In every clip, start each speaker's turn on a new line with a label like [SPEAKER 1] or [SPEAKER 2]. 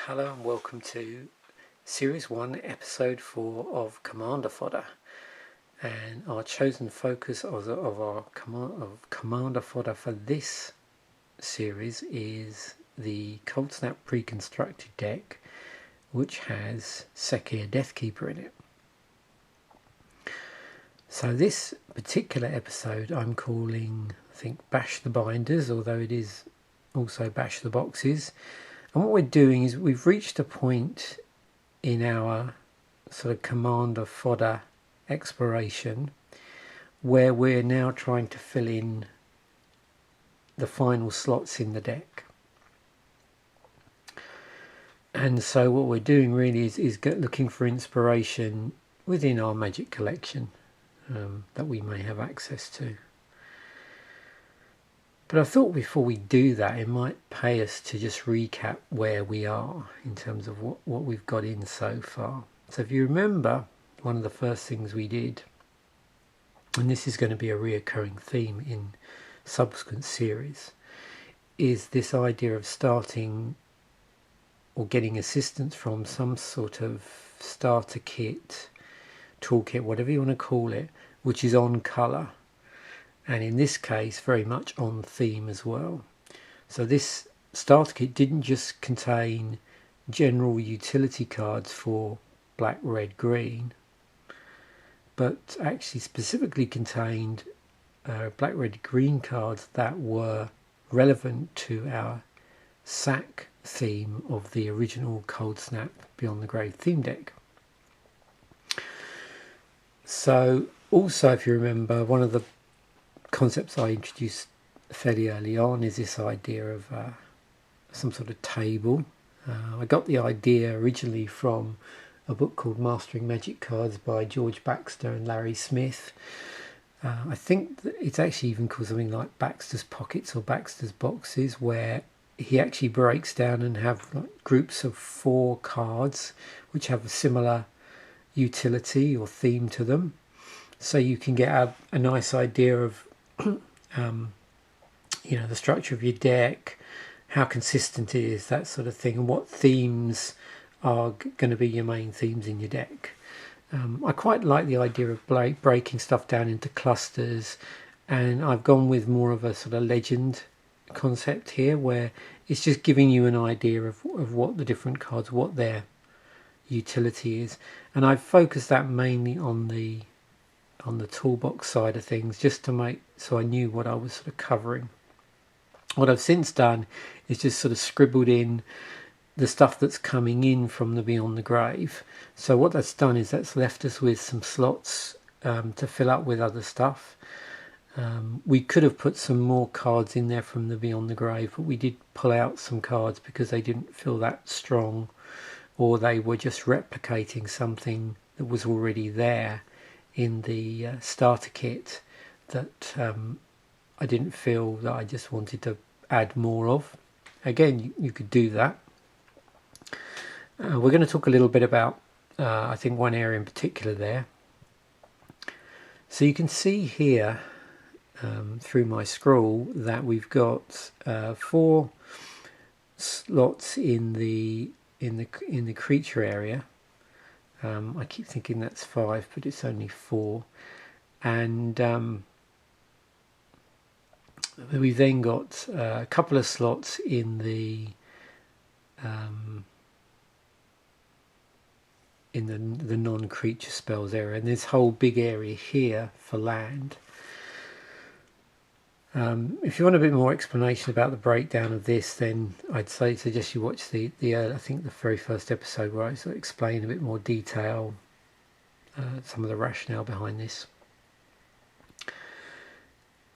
[SPEAKER 1] Hello and welcome to Series 1, Episode 4 of Commander Fodder. And our chosen focus of our Commander Fodder for this series is the Coldsnap pre-constructed deck, which has Sek'Kuar Deathkeeper in it. So this particular episode I'm calling, I think, Bash the Binders, although it is also Bash the Boxes. And what we're doing is we've reached a point in our sort of Commander Fodder exploration where we're now trying to fill in the final slots in the deck. And so what we're doing really is looking for inspiration within our Magic collection that we may have access to. But I thought before we do that, it might pay us to just recap where we are in terms of what we've got in so far. So if you remember, one of the first things we did, and this is going to be a reoccurring theme in subsequent series, is this idea of starting or getting assistance from some sort of starter kit, toolkit, whatever you want to call it, which is on colour. And in this case, very much on theme as well. So this starter kit didn't just contain general utility cards for black, red, green, but actually specifically contained black, red, green cards that were relevant to our SAC theme of the original Coldsnap Beyond the Grave theme deck. So also, if you remember, one of the concepts I introduced fairly early on is this idea of some sort of table. I got the idea originally from a book called Mastering Magic Cards by George Baxter and Larry Smith. I think that it's actually even called something like Baxter's Pockets or Baxter's Boxes, where he actually breaks down and have like groups of 4 cards which have a similar utility or theme to them. So you can get a nice idea of the structure of your deck, how consistent it is, that sort of thing, and what themes are going to be your main themes in your deck. I quite like the idea of breaking stuff down into clusters, and I've gone with more of a sort of legend concept here, where it's just giving you an idea of what the different cards, what their utility is, and I've focused that mainly on the toolbox side of things, just to make so I knew what I was sort of covering. What I've since done is just sort of scribbled in the stuff that's coming in from the Beyond the Grave. So what that's done is that's left us with some slots to fill up with other stuff. We could have put some more cards in there from the Beyond the Grave, but we did pull out some cards because they didn't feel that strong, or they were just replicating something that was already there in the starter kit that I didn't feel that I just wanted to add more of. Again, you could do that. We're going to talk a little bit about I think one area in particular there. So you can see here through my scroll that we've got 4 slots in the creature area. I keep thinking that's 5, but it's only 4. And we've then got a couple of slots in the non-creature spells area, and this whole big area here for land. If you want a bit more explanation about the breakdown of this, then I'd suggest you watch the I think the very first episode, where I sort of explain a bit more detail some of the rationale behind this.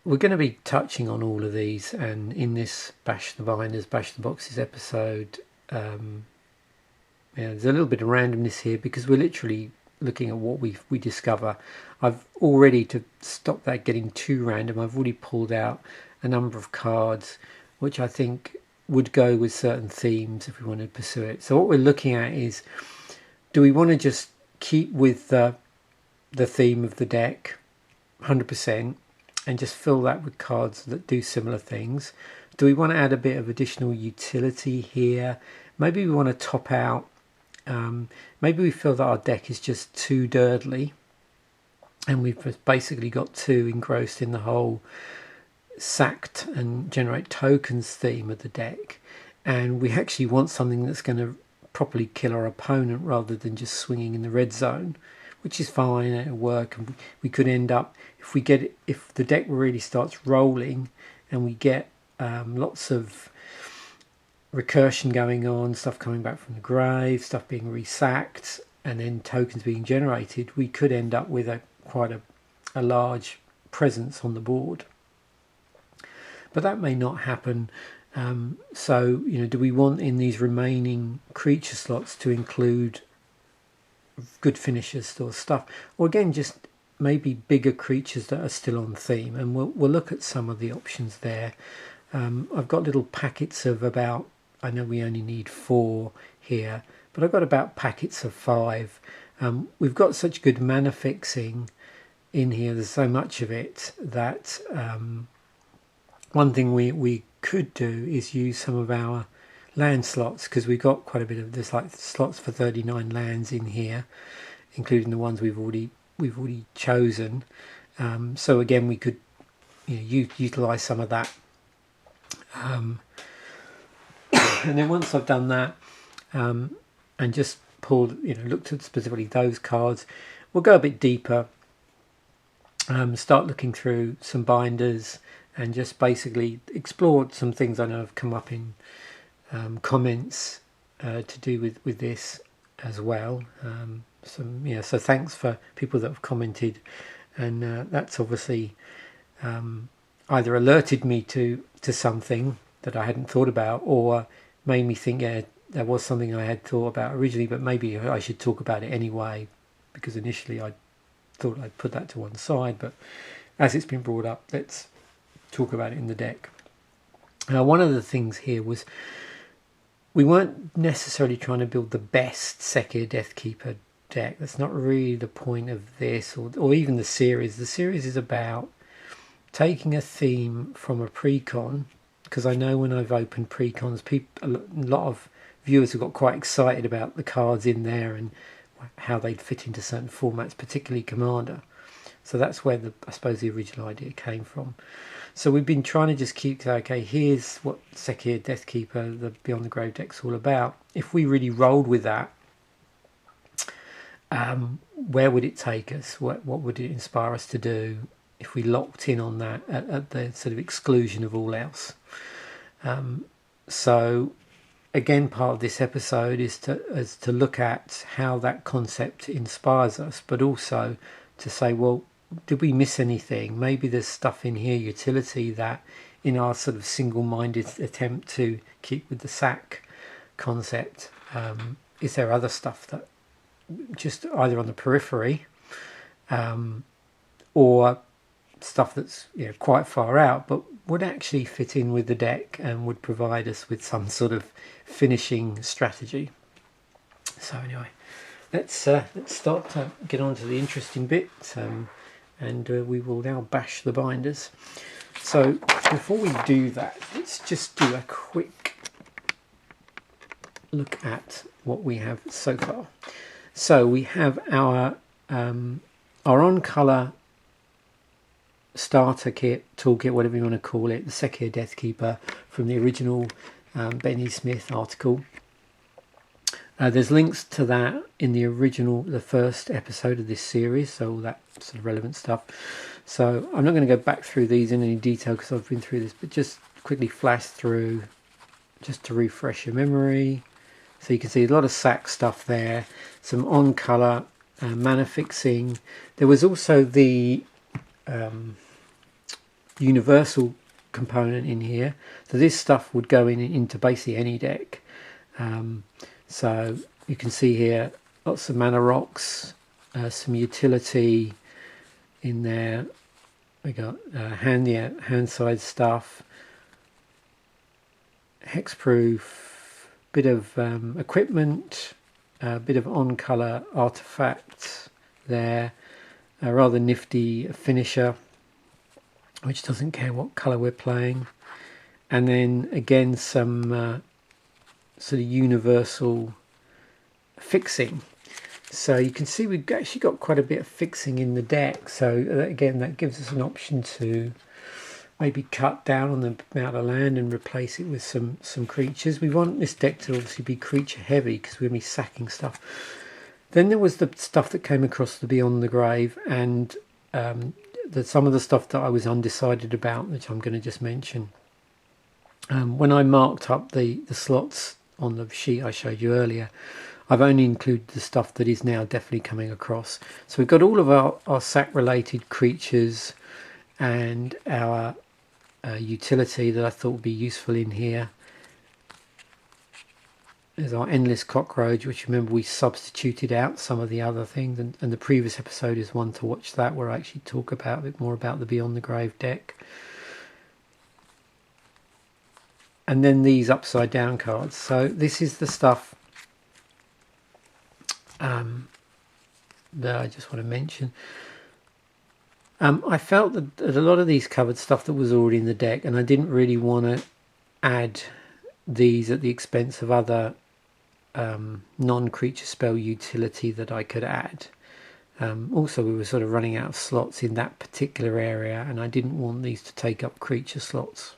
[SPEAKER 1] We're going to be touching on all of these, and in this Bash the Binders, Bash the Boxes episode, there's a little bit of randomness here because we're literally looking at what we discover. I've already, to stop that getting too random, I've already pulled out a number of cards which I think would go with certain themes if we want to pursue it. So what we're looking at is, do we want to just keep with the theme of the deck 100% and just fill that with cards that do similar things? Do we want to add a bit of additional utility here? maybe we want to top out. Maybe we feel that our deck is just too dirtly, and we've basically got too engrossed in the whole sacked and generate tokens theme of the deck, and we actually want something that's going to properly kill our opponent rather than just swinging in the red zone, which is fine, it'll work. And we could end up, if the deck really starts rolling and we get lots of recursion going on, stuff coming back from the grave, stuff being resacked, and then tokens being generated, we could end up with quite a large presence on the board. But that may not happen. So, do we want in these remaining creature slots to include good finishers or stuff, or again just maybe bigger creatures that are still on theme? And we'll look at some of the options there. I've got little packets of about, I know we only need 4 here, but I've got about packets of 5. We've got such good mana fixing in here, there's so much of it that one thing we could do is use some of our land slots, because we've got quite a bit of, there's like slots for 39 lands in here, including the ones we've already chosen. So again, we could utilize some of that. And then once I've done that, and just pulled, looked at specifically those cards, we'll go a bit deeper, start looking through some binders, and just basically explored some things I know have come up in comments to do with this as well. So thanks for people that have commented, and that's obviously either alerted me to something that I hadn't thought about, or made me think, there was something I had thought about originally, but maybe I should talk about it anyway, because initially I thought I'd put that to one side, but as it's been brought up, let's talk about it in the deck. One of the things here was we weren't necessarily trying to build the best Sek'Kuar Deathkeeper deck. That's not really the point of this, or even the series. The series is about taking a theme from a pre-con, because I know when I've opened pre-cons, a lot of viewers have got quite excited about the cards in there and how they'd fit into certain formats, particularly Commander. So that's where I suppose the original idea came from. So we've been trying to just keep, okay, here's what Sek'Kuar Deathkeeper, the Beyond the Grave deck's all about. If we really rolled with that, where would it take us? What would it inspire us to do if we locked in on that at the sort of exclusion of all else? So again, part of this episode is to look at how that concept inspires us, but also to say, well, did we miss anything? Maybe there's stuff in here, utility, that in our sort of single-minded attempt to keep with the sack concept, is there other stuff that just either on the periphery, or stuff that's quite far out, but would actually fit in with the deck and would provide us with some sort of finishing strategy? So anyway, let's start to get on to the interesting bit. And we will now bash the binders. So before we do that, let's just do a quick look at what we have so far. So we have our on-colour starter kit, toolkit, whatever you want to call it, the Sek'Kuar Deathkeeper from the original Benny Smith article. There's links to that in the first episode of this series, so all that sort of relevant stuff. So I'm not going to go back through these in any detail because I've been through this, but just quickly flash through just to refresh your memory. So you can see a lot of sack stuff there, some on-colour mana fixing. There was also the universal component in here, so this stuff would go into basically any deck. So you can see here lots of mana rocks, some utility in there. We got hand side stuff, hexproof, bit of equipment, a bit of on-colour artifacts there, a rather nifty finisher which doesn't care what colour we're playing, and then again some sort of universal fixing. So you can see we've actually got quite a bit of fixing in the deck. So again, that gives us an option to maybe cut down on the amount of land and replace it with some creatures. We want this deck to obviously be creature heavy because we're going to be sacking stuff. Then there was the stuff that came across the Beyond the Grave, and some of the stuff that I was undecided about, which I'm going to just mention. When I marked up the slots on the sheet I showed you earlier, I've only included the stuff that is now definitely coming across. So we've got all of our sack related creatures and our utility that I thought would be useful in here. There's our Endless Cockroach, which remember we substituted out some of the other things, and the previous episode is one to watch that, where I actually talk about a bit more about the Beyond the Grave deck. And then these upside down cards. So this is the stuff that I just want to mention. I felt that a lot of these covered stuff that was already in the deck, and I didn't really want to add these at the expense of other non-creature spell utility that I could add. Also, we were sort of running out of slots in that particular area, and I didn't want these to take up creature slots.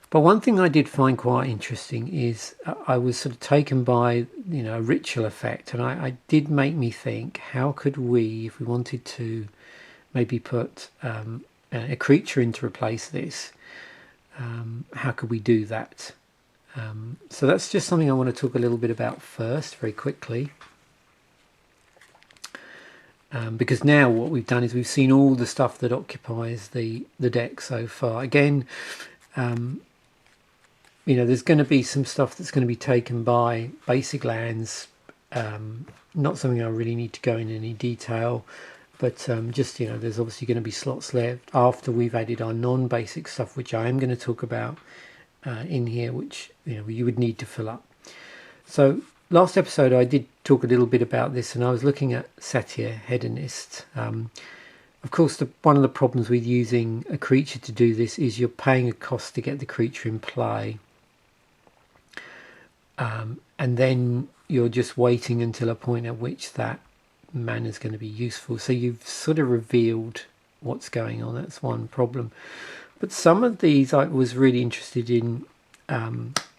[SPEAKER 1] But one thing I did find quite interesting is I was sort of taken by, a ritual effect, and I did make me think, how could we, if we wanted to maybe put a creature in to replace this, how could we do that? So that's just something I want to talk a little bit about first, very quickly. Because now what we've done is we've seen all the stuff that occupies the deck so far. Again, there's going to be some stuff that's going to be taken by basic lands. Not something I really need to go into any detail, but just, there's obviously going to be slots left after we've added our non-basic stuff, which I am going to talk about in here, which, you would need to fill up. So last episode I did talk a little bit about this, and I was looking at Satyr Hedonist. Of course, one of the problems with using a creature to do this is you're paying a cost to get the creature in play. And then you're just waiting until a point at which that mana is going to be useful. So you've sort of revealed what's going on. That's one problem. But some of these I was really interested in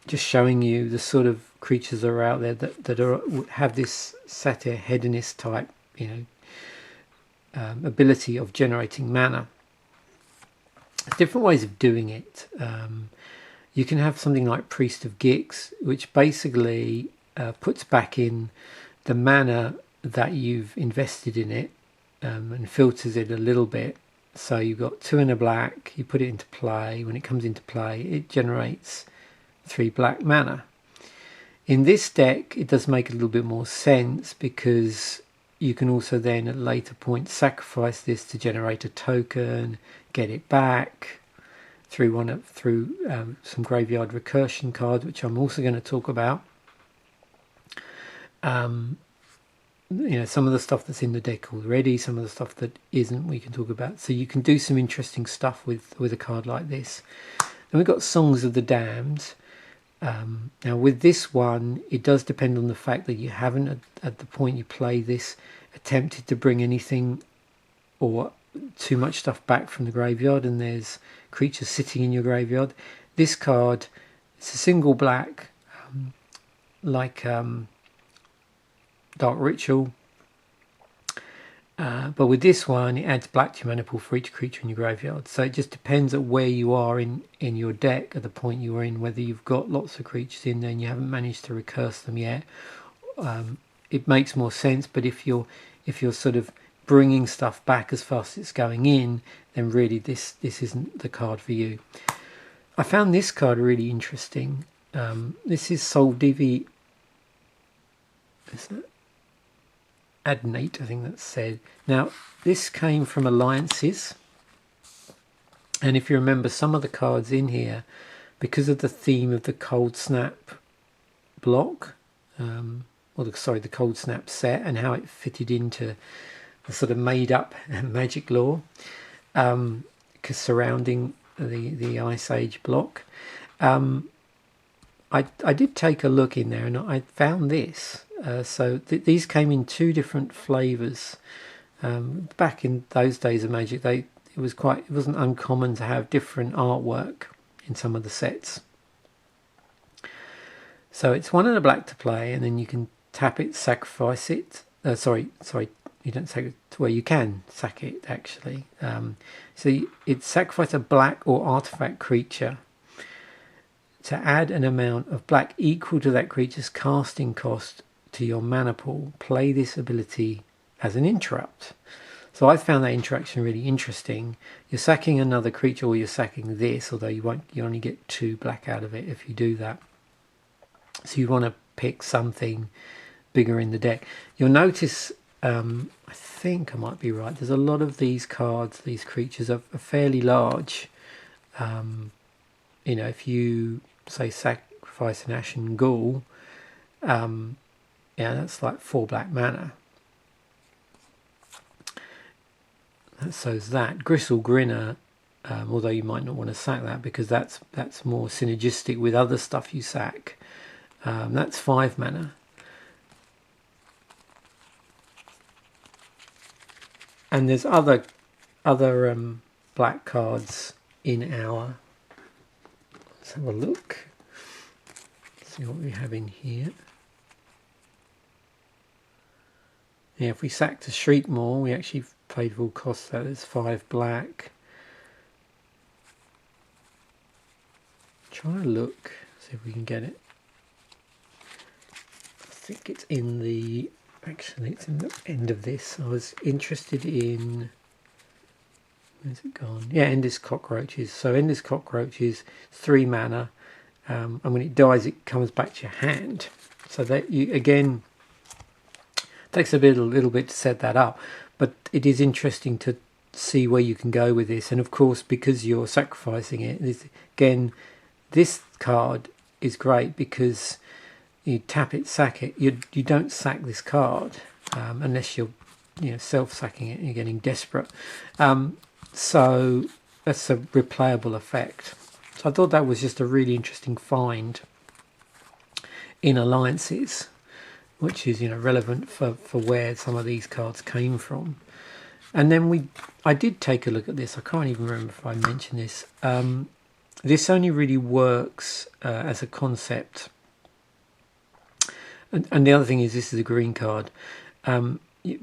[SPEAKER 1] just showing you the sort of creatures that are out there that have this Satyr Hedonist type, ability of generating mana. There's different ways of doing it. You can have something like Priest of Gix, which basically puts back in the mana that you've invested in it and filters it a little bit. So you've got 2 and a black, you put it into play. When it comes into play, it generates 3 black mana. In this deck, it does make a little bit more sense because you can also then at a later point sacrifice this to generate a token, get it back through some graveyard recursion cards, which I'm also going to talk about. Some of the stuff that's in the deck already, some of the stuff that isn't, we can talk about. So you can do some interesting stuff with a card like this. Then we've got Songs of the Damned. Now with this one, it does depend on the fact that you haven't, at the point you play this, attempted to bring anything or too much stuff back from the graveyard, and there's creatures sitting in your graveyard. This card, it's a single black, like Dark Ritual, but with this one it adds black to your mana pool for each creature in your graveyard. So it just depends on where you are in your deck at the point you are in, whether you've got lots of creatures in there and you haven't managed to recurse them yet. It makes more sense, but if you're sort of bringing stuff back as fast as it's going in, then really this isn't the card for you. I found this card really interesting. This is SlowTV. Adnate, I think that's said. Now, this came from Alliances, and if you remember some of the cards in here, because of the theme of the Coldsnap block, the Coldsnap set, and how it fitted into the sort of made-up magic lore, surrounding the Ice Age block. I did take a look in there and I found this. So these came in 2 different flavours. Back in those days of Magic, it wasn't uncommon to have different artwork in some of the sets. So it's 1 and a black to play, and then you can tap it, sacrifice it. Sorry, you don't sack it. Well, you can sack it actually. So it sacrifice a black or artifact creature to add an amount of black equal to that creature's casting cost to your mana pool. Play this ability as an interrupt. So I found that interaction really interesting. You're sacking another creature, or you're sacking this, although you only get 2 black out of it if you do that. So you want to pick something bigger in the deck. You'll notice, I think I might be right, there's a lot of these cards, these creatures are fairly large. If you say sacrifice an Ashen Ghoul, that's like 4 black mana. So's that. Gristle Grinner, although you might not want to sack that because that's more synergistic with other stuff you sack. That's 5 mana. And there's other black cards in our. Let's have a look. See what we have in here. Yeah, if we sacked a Shriekmaw, we actually paid full cost. That is 5 black. Try to look, see if we can get it. I think it's in the. Actually, it's in the end of this. I was interested in. Where's it gone? Yeah, Endless Cockroaches. So Endless Cockroaches, 3 mana, and when it dies, it comes back to your hand. So that you again takes a little bit to set that up, but it is interesting to see where you can go with this. And of course, because you're sacrificing it, this card is great because you tap it, sack it. You don't sack this card unless you're self-sacking it and you're getting desperate. So that's a replayable effect. So I thought that was just a really interesting find in Alliances, which is relevant for where some of these cards came from. And then I did take a look at this. I can't even remember if I mentioned this. This only really works as a concept. And the other thing is, this is a green card.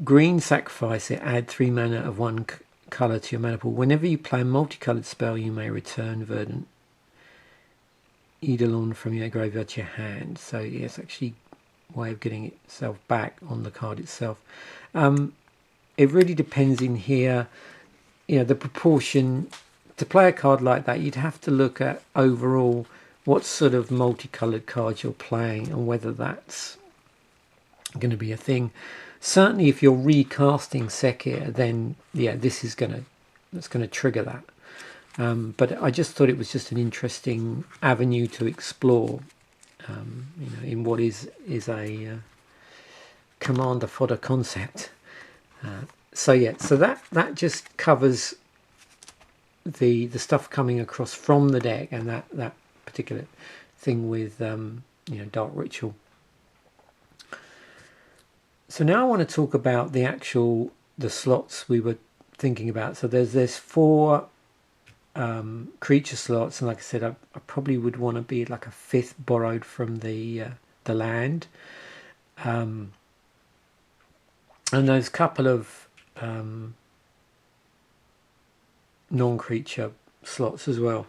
[SPEAKER 1] Green, sacrifice it, add 3 mana of 1 colour to your mana pool. Whenever you play a multicoloured spell, you may return Verdant Eidolon from your graveyard to your hand. So yeah, it's actually a way of getting itself back on the card itself. It really depends in here, the proportion. To play a card like that, you'd have to look at overall what sort of multicoloured cards you're playing and whether that's going to be a thing. Certainly if you're recasting Sek'Kuar, then yeah, that's going to trigger that. But I just thought it was just an interesting avenue to explore, in what is a commander fodder concept. So that just covers the stuff coming across from the deck, and that particular thing with Dark Ritual. So now I want to talk about the slots we were thinking about. So there's 4 creature slots, and like I said, I probably would want to be like a 5th borrowed from the land, and those couple of non-creature slots as well.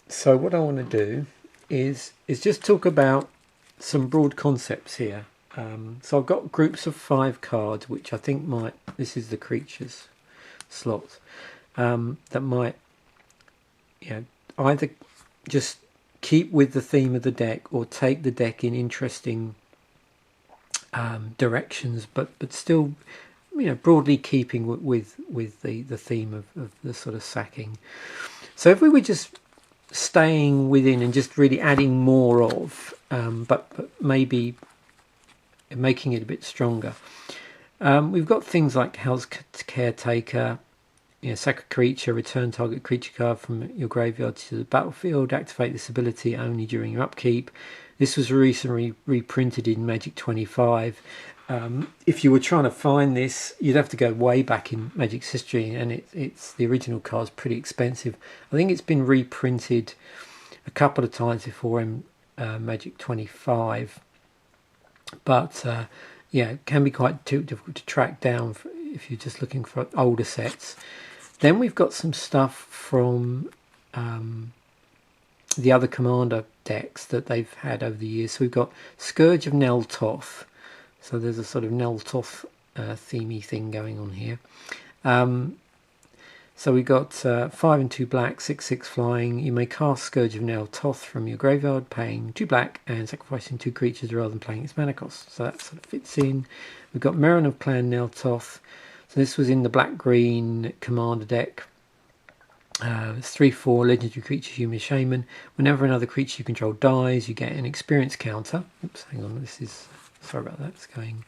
[SPEAKER 1] So what I want to do is just talk about some broad concepts here. So I've got groups of 5 cards, which I think this is the creatures slot, that might either just keep with the theme of the deck or take the deck in interesting directions, but still broadly keeping with the theme of the sort of sacking. So if we were just staying within and just really adding more of, but maybe making it a bit stronger, we've got things like Hell's Caretaker, sack a creature, return target creature card from your graveyard to the battlefield, activate this ability only during your upkeep. This was recently reprinted in Magic 25. If you were trying to find this, you'd have to go way back in Magic's history, and it's the original card's pretty expensive. I think it's been reprinted a couple of times before in Magic 25, but yeah, it can be quite difficult to track down if you're just looking for older sets. Then we've got some stuff from the other Commander decks that they've had over the years. So we've got Scourge of Neltoth. So there's a sort of Neltoth themey thing going on here. So we got 5 and 2 black, 6/6 flying. You may cast Scourge of Neltoth from your graveyard, paying 2 black and sacrificing 2 creatures rather than playing its mana cost. So that sort of fits in. We've got Merrin of Clan Neltoth. So this was in the black-green Commander deck. It's 3/4 legendary creature, human shaman. Whenever another creature you control dies, you get an experience counter. Oops, hang on, this is, sorry about that, it's going,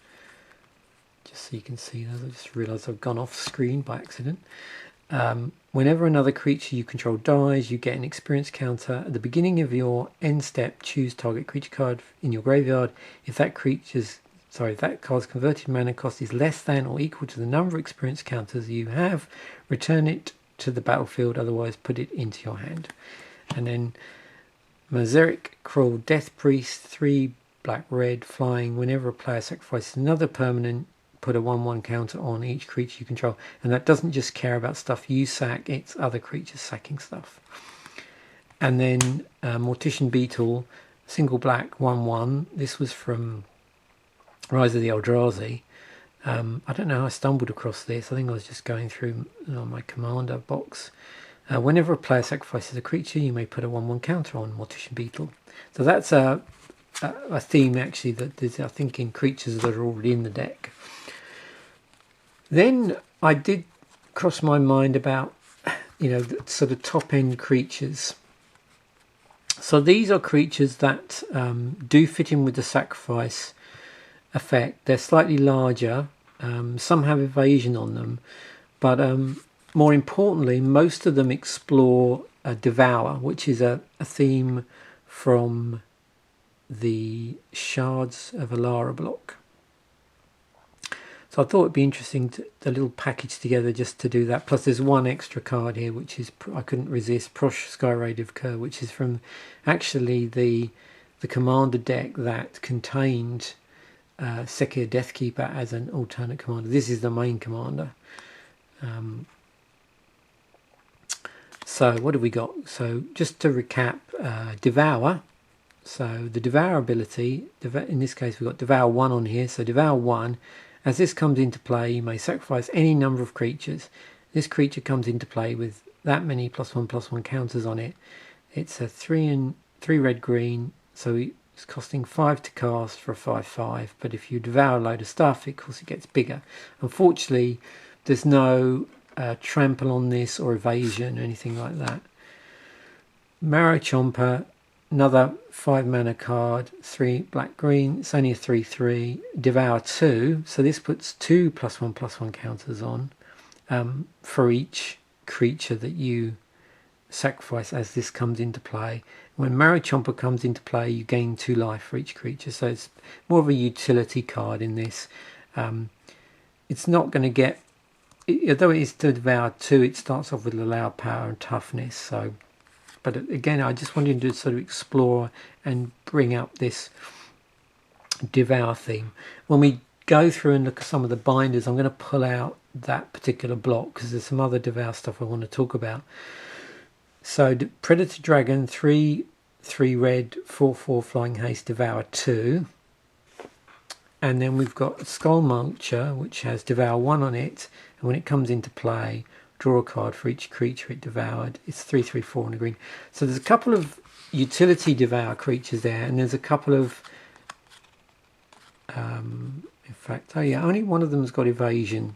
[SPEAKER 1] just so you can see those. I just realised I've gone off screen by accident. Whenever another creature you control dies, you get an experience counter. At the beginning of your end step, choose target creature card in your graveyard. If that card's converted mana cost is less than or equal to the number of experience counters you have, return it to the battlefield, otherwise put it into your hand. And then Sek'Kuar Deathkeeper, 3 black red flying. Whenever a player sacrifices another permanent, put a 1/1 counter on each creature you control. And that doesn't just care about stuff you sack, it's other creatures sacking stuff. And then Mortician Beetle, single black 1/1. This was from Rise of the Eldrazi. I don't know how I stumbled across this. I think I was just going through my Commander box. Whenever a player sacrifices a creature, you may put a 1/1 counter on Mortician Beetle. So that's a theme actually that there's, I think, in creatures that are already in the deck. Then I did cross my mind about, the sort of top end creatures. So these are creatures that do fit in with the sacrifice effect. They're slightly larger. Some have evasion on them, but more importantly, most of them explore Devour, which is a theme from the Shards of Alara block. So I thought it'd be interesting to the little package together just to do that. Plus there's one extra card here, which is, I couldn't resist, Prosh Skyrade of Kerr, which is from actually the Commander deck that contained Sek'Kuar Deathkeeper as an alternate commander. This is the main commander. So what have we got? So just to recap, Devour. So the Devour ability, in this case we've got Devour 1 on here. So Devour 1, as this comes into play, you may sacrifice any number of creatures. This creature comes into play with that many +1/+1 counters on it. It's a 3 red green, so it's costing 5 to cast for a 5/5. But if you devour a load of stuff, of course it gets bigger. Unfortunately, there's no trample on this or evasion or anything like that. Marrow Chomper, another 5 mana card, 3 black green. It's only a 3/3. Devour 2, so this puts 2 +1/+1 counters on for each creature that you sacrifice as this comes into play. When Marrow Chomper comes into play, you gain 2 life for each creature, so it's more of a utility card in this. It's not going to get, although it is to Devour 2, it starts off with allowed power and toughness. So, but again, I just wanted to sort of explore and bring up this Devour theme. When we go through and look at some of the binders, I'm going to pull out that particular block because there's some other Devour stuff I want to talk about. So Predator Dragon, 3 red, 4/4 flying haste, Devour 2. And then we've got Skull Mulcher, which has Devour 1 on it. And when it comes into play, draw a card for each creature it devoured. It's 3/3/4 on the green. So there's a couple of utility Devour creatures there. And there's a couple of, in fact, oh yeah, only one of them's got evasion.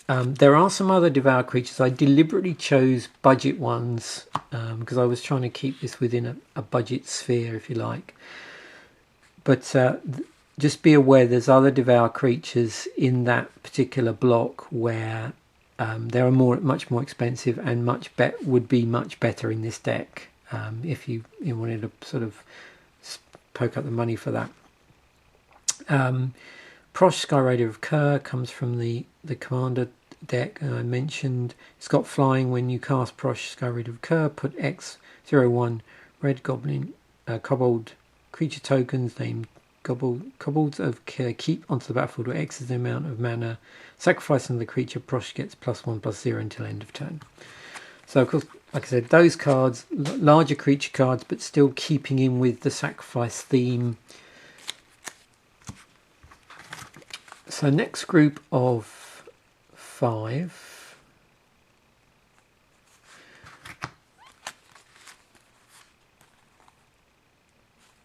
[SPEAKER 1] There are some other Devour creatures. I deliberately chose budget ones because I was trying to keep this within a budget sphere, if you like. But just be aware there's other Devour creatures in that particular block where they are much more expensive and would be much better in this deck if you wanted to sort of poke up the money for that. Prosh Sky Raider of Kerr comes from the Commander deck, and I mentioned it's got flying. When you cast Prosh Sky Raider of Kerr, put X01 red goblin kobold creature tokens named kobolds of Kerr keep onto the battlefield, where X is the amount of mana. Sacrifice another creature, Prosh gets +1/+0 until end of turn. So of course, like I said, those cards, larger creature cards, but still keeping in with the sacrifice theme. So next group of 5.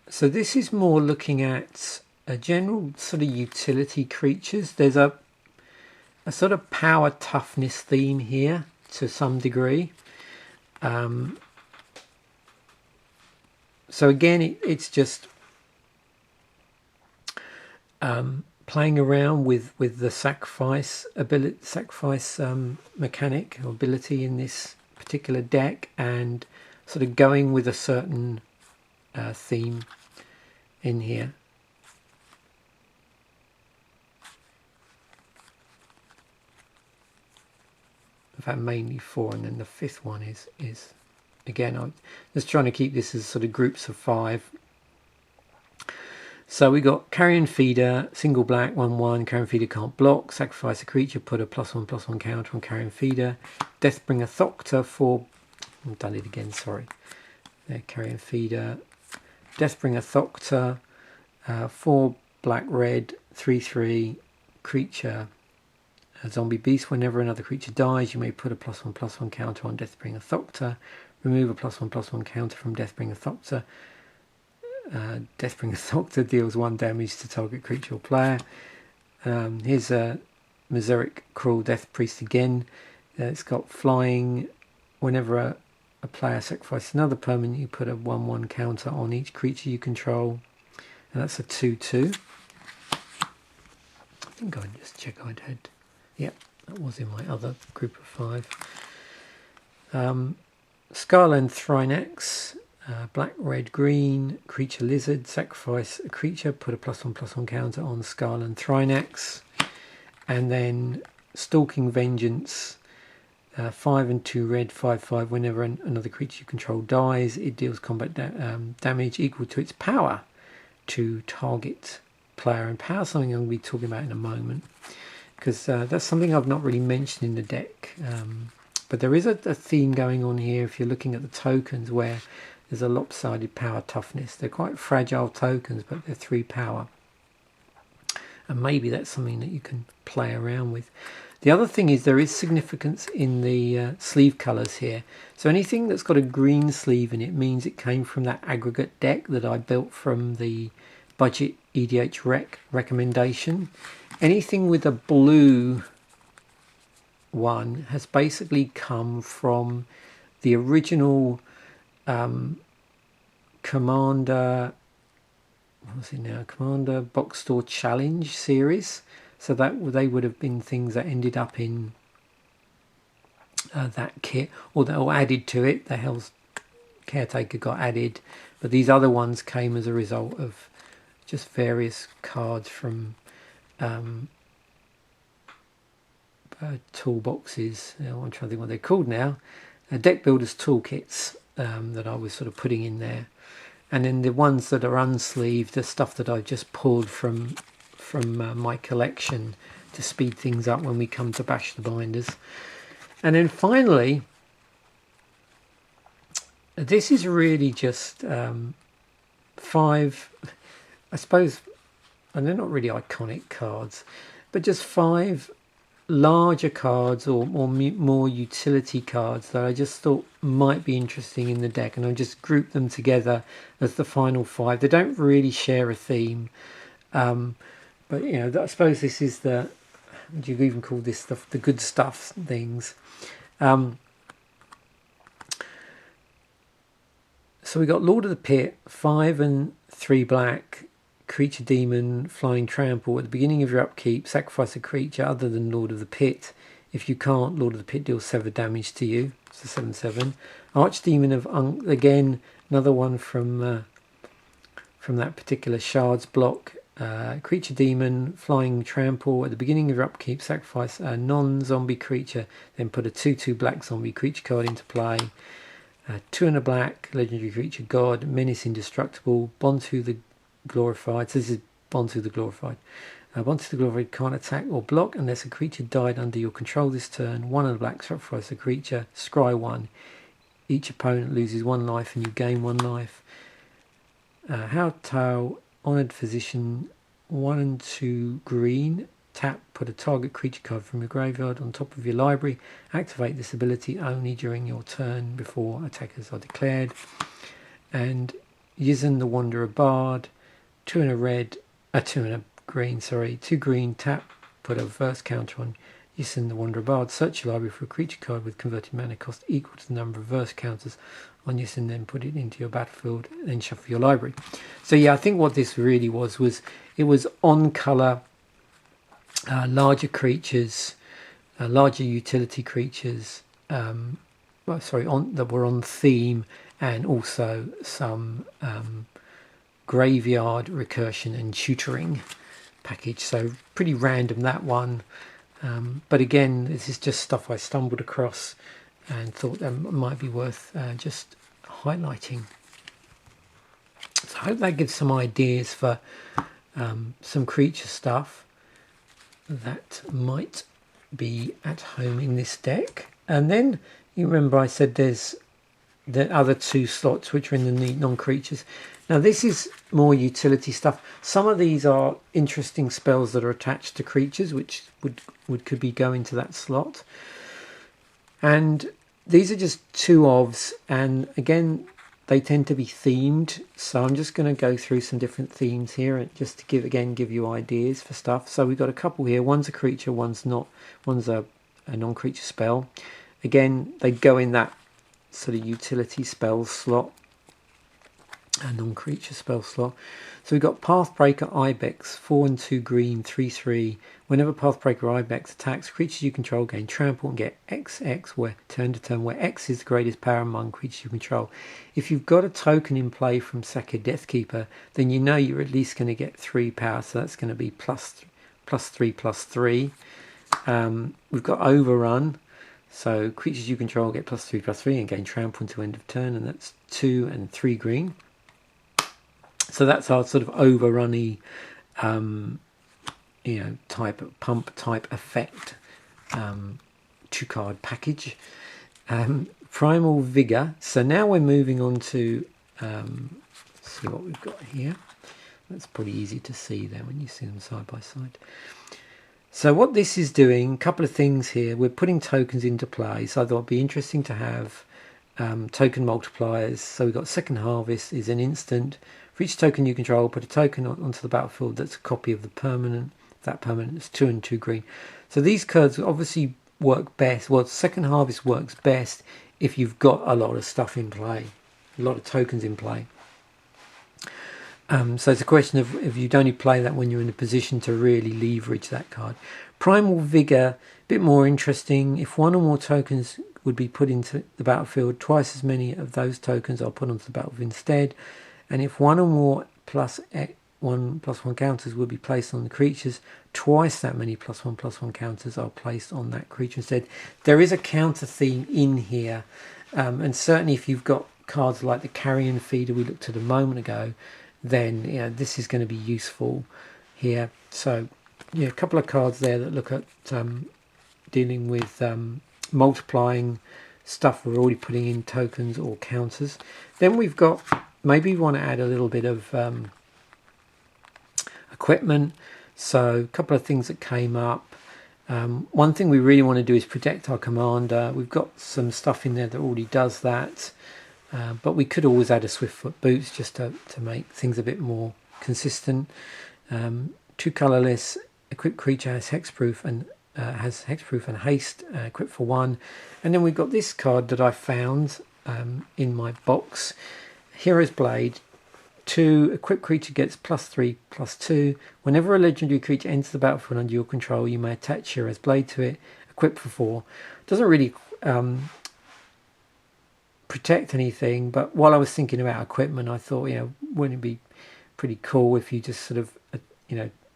[SPEAKER 1] So this is more looking at a general sort of utility creatures. There's a sort of power toughness theme here to some degree. So again, it's just playing around with the sacrifice mechanic or ability in this particular deck, and sort of going with a certain theme in here. In fact, mainly 4, and then the 5th one is again, I'm just trying to keep this as sort of groups of 5. So we got Carrion Feeder, single black, 1/1. Carrion Feeder can't block. Sacrifice a creature, put a +1/+1 counter on Carrion Feeder. Deathbringer Thoctor for. I've done it again. Sorry. There, Carrion Feeder. Deathbringer Thoctor, 4 black red, 3/3 creature. A zombie beast. Whenever another creature dies, you may put a +1/+1 counter on Deathbringer Thoctor. Remove a +1/+1 counter from Deathbringer Thoctor. Deathbringer Thoctor deals 1 damage to target creature or player. Here's a Meseric Cruel Death Priest again. It's got flying. Whenever a player sacrifices another permanent, you put a 1/1 counter on each creature you control. And that's a 2/2. I think I'd just check I'd had. Yep, that was in my other group of 5. Scarland Thrinax. Black, red, green, creature lizard, sacrifice a creature, put a +1/+1 counter on Scarland Thrinax. And then Stalking Vengeance, 5 and 2 red, 5/5. Whenever another creature you control dies, it deals combat damage equal to its power to target player. And power is something I'm going to be talking about in a moment, because that's something I've not really mentioned in the deck. But there is a theme going on here if you're looking at the tokens, where there's a lopsided power toughness. They're quite fragile tokens, but they're 3 power. And maybe that's something that you can play around with. The other thing is there is significance in the sleeve colours here. So anything that's got a green sleeve in it means it came from that aggregate deck that I built from the budget EDH rec recommendation. Anything with a blue one has basically come from the original Commander, what was it now? Commander Box Store Challenge series. So that they would have been things that ended up in that kit, or that were added to it. The Hell's Caretaker got added, but these other ones came as a result of just various cards from toolboxes. I'm trying to think what they're called now. Deck builders toolkits that I was sort of putting in there, and then the ones that are unsleeved, the stuff that I just pulled from my collection to speed things up when we come to bash the binders. And then finally, this is really just 5, I suppose, and they're not really iconic cards, but just 5 larger cards or more utility cards that I just thought might be interesting in the deck, and I just grouped them together as the final 5. They don't really share a theme, but you know, I suppose this is the, would you even call this the good stuff things. So we got Lord of the Pit, 5 and 3 black creature demon, flying trample. At the beginning of your upkeep, sacrifice a creature other than Lord of the Pit. If you can't, Lord of the Pit deals 7 damage to you. It's a 7/7. Archdemon of again, another one from that particular shards block. Creature demon, flying trample. At the beginning of your upkeep, sacrifice a non-zombie creature, then put a 2/2 black zombie creature card into play. 2 and a black, legendary creature god, menace indestructible, Bontu the glorified. So this is Bontu the glorified. Bontu the glorified can't attack or block unless a creature died under your control this turn. 1 and a black, sacrifice a creature, scry 1. Each opponent loses 1 life and you gain 1 life. Howtao, Honoured Physician, 1 and 2 green. Tap, put a target creature card from your graveyard on top of your library. Activate this ability only during your turn before attackers are declared. And Yizan the Wanderer Bard, 2 and a red, 2 and a green, 2 green, tap, put a reverse counter on Yizan the Wanderer Bard. Search your library for a creature card with converted mana cost equal to the number of reverse counters on Yizan, then put it into your battlefield, then shuffle your library. So yeah, I think what this really was it was on colour, larger creatures, larger utility creatures, that were on theme, and also some graveyard recursion and tutoring package. So pretty random, that one, but again, this is just stuff I stumbled across and thought that might be worth just highlighting. So I hope that gives some ideas for some creature stuff that might be at home in this deck. And then you remember I said there's the other 2 slots which are in the non-creatures. Now this is more utility stuff. Some of these are interesting spells that are attached to creatures which could be going to that slot. And these are just 2 ofs, and again they tend to be themed, so I'm just going to go through some different themes here and just to give you ideas for stuff. So we've got a couple here. One's a creature, one's not. One's a non-creature spell. Again, they go in that sort of utility spell slot, a non-creature spell slot. So we've got Pathbreaker Ibex, 4 and 2 green, 3/3. Whenever Pathbreaker Ibex attacks, creatures you control gain trample and get XX where turn to turn, where X is the greatest power among creatures you control. If you've got a token in play from Sek'Kuar Deathkeeper, then you know you're at least going to get 3 power, so that's going to be +3/+3. We've got Overrun, so creatures you control get +3/+3 and gain trample until end of turn, and that's 2 and 3 green. So that's our sort of overrunny, type of pump type effect, 2-card package. Primal Vigor. So now we're moving on to see what we've got here. That's pretty easy to see there when you see them side by side. So what this is doing, a couple of things here. We're putting tokens into play, so I thought it'd be interesting to have token multipliers. So we've got Second Harvest is an instant. For each token you control, put a token onto the battlefield that's a copy of the permanent. That permanent is 2 and 2 green. So these cards obviously work best. Well, Second Harvest works best if you've got a lot of stuff in play, a lot of tokens in play. So it's a question of if you'd only play that when you're in a position to really leverage that card. Primal Vigor, a bit more interesting. If 1 or more tokens would be put into the battlefield, twice as many of those tokens are put onto the battlefield instead. And if 1 or more +1/+1 counters would be placed on the creatures, twice that many +1/+1 counters are placed on that creature instead. There is a counter theme in here, and certainly if you've got cards like the Carrion Feeder we looked at a moment ago, then this is going to be useful here. So yeah, a couple of cards there that look at dealing with multiplying stuff we're already putting in tokens or counters. Then we've got, maybe we want to add a little bit of equipment. So a couple of things that came up. One thing we really want to do is protect our commander. We've got some stuff in there that already does that, but we could always add a Swiftfoot Boots just to make things a bit more consistent. 2 colourless, equipped creature has hexproof and haste, equipped for 1. And then we've got this card that I found in my box, Hero's Blade. 2, equipped creature gets +3/+2. Whenever a legendary creature enters the battlefield under your control, you may attach Shira's Blade to it, equipped for 4. Doesn't really protect anything, but while I was thinking about equipment, I thought, wouldn't it be pretty cool if you just sort of,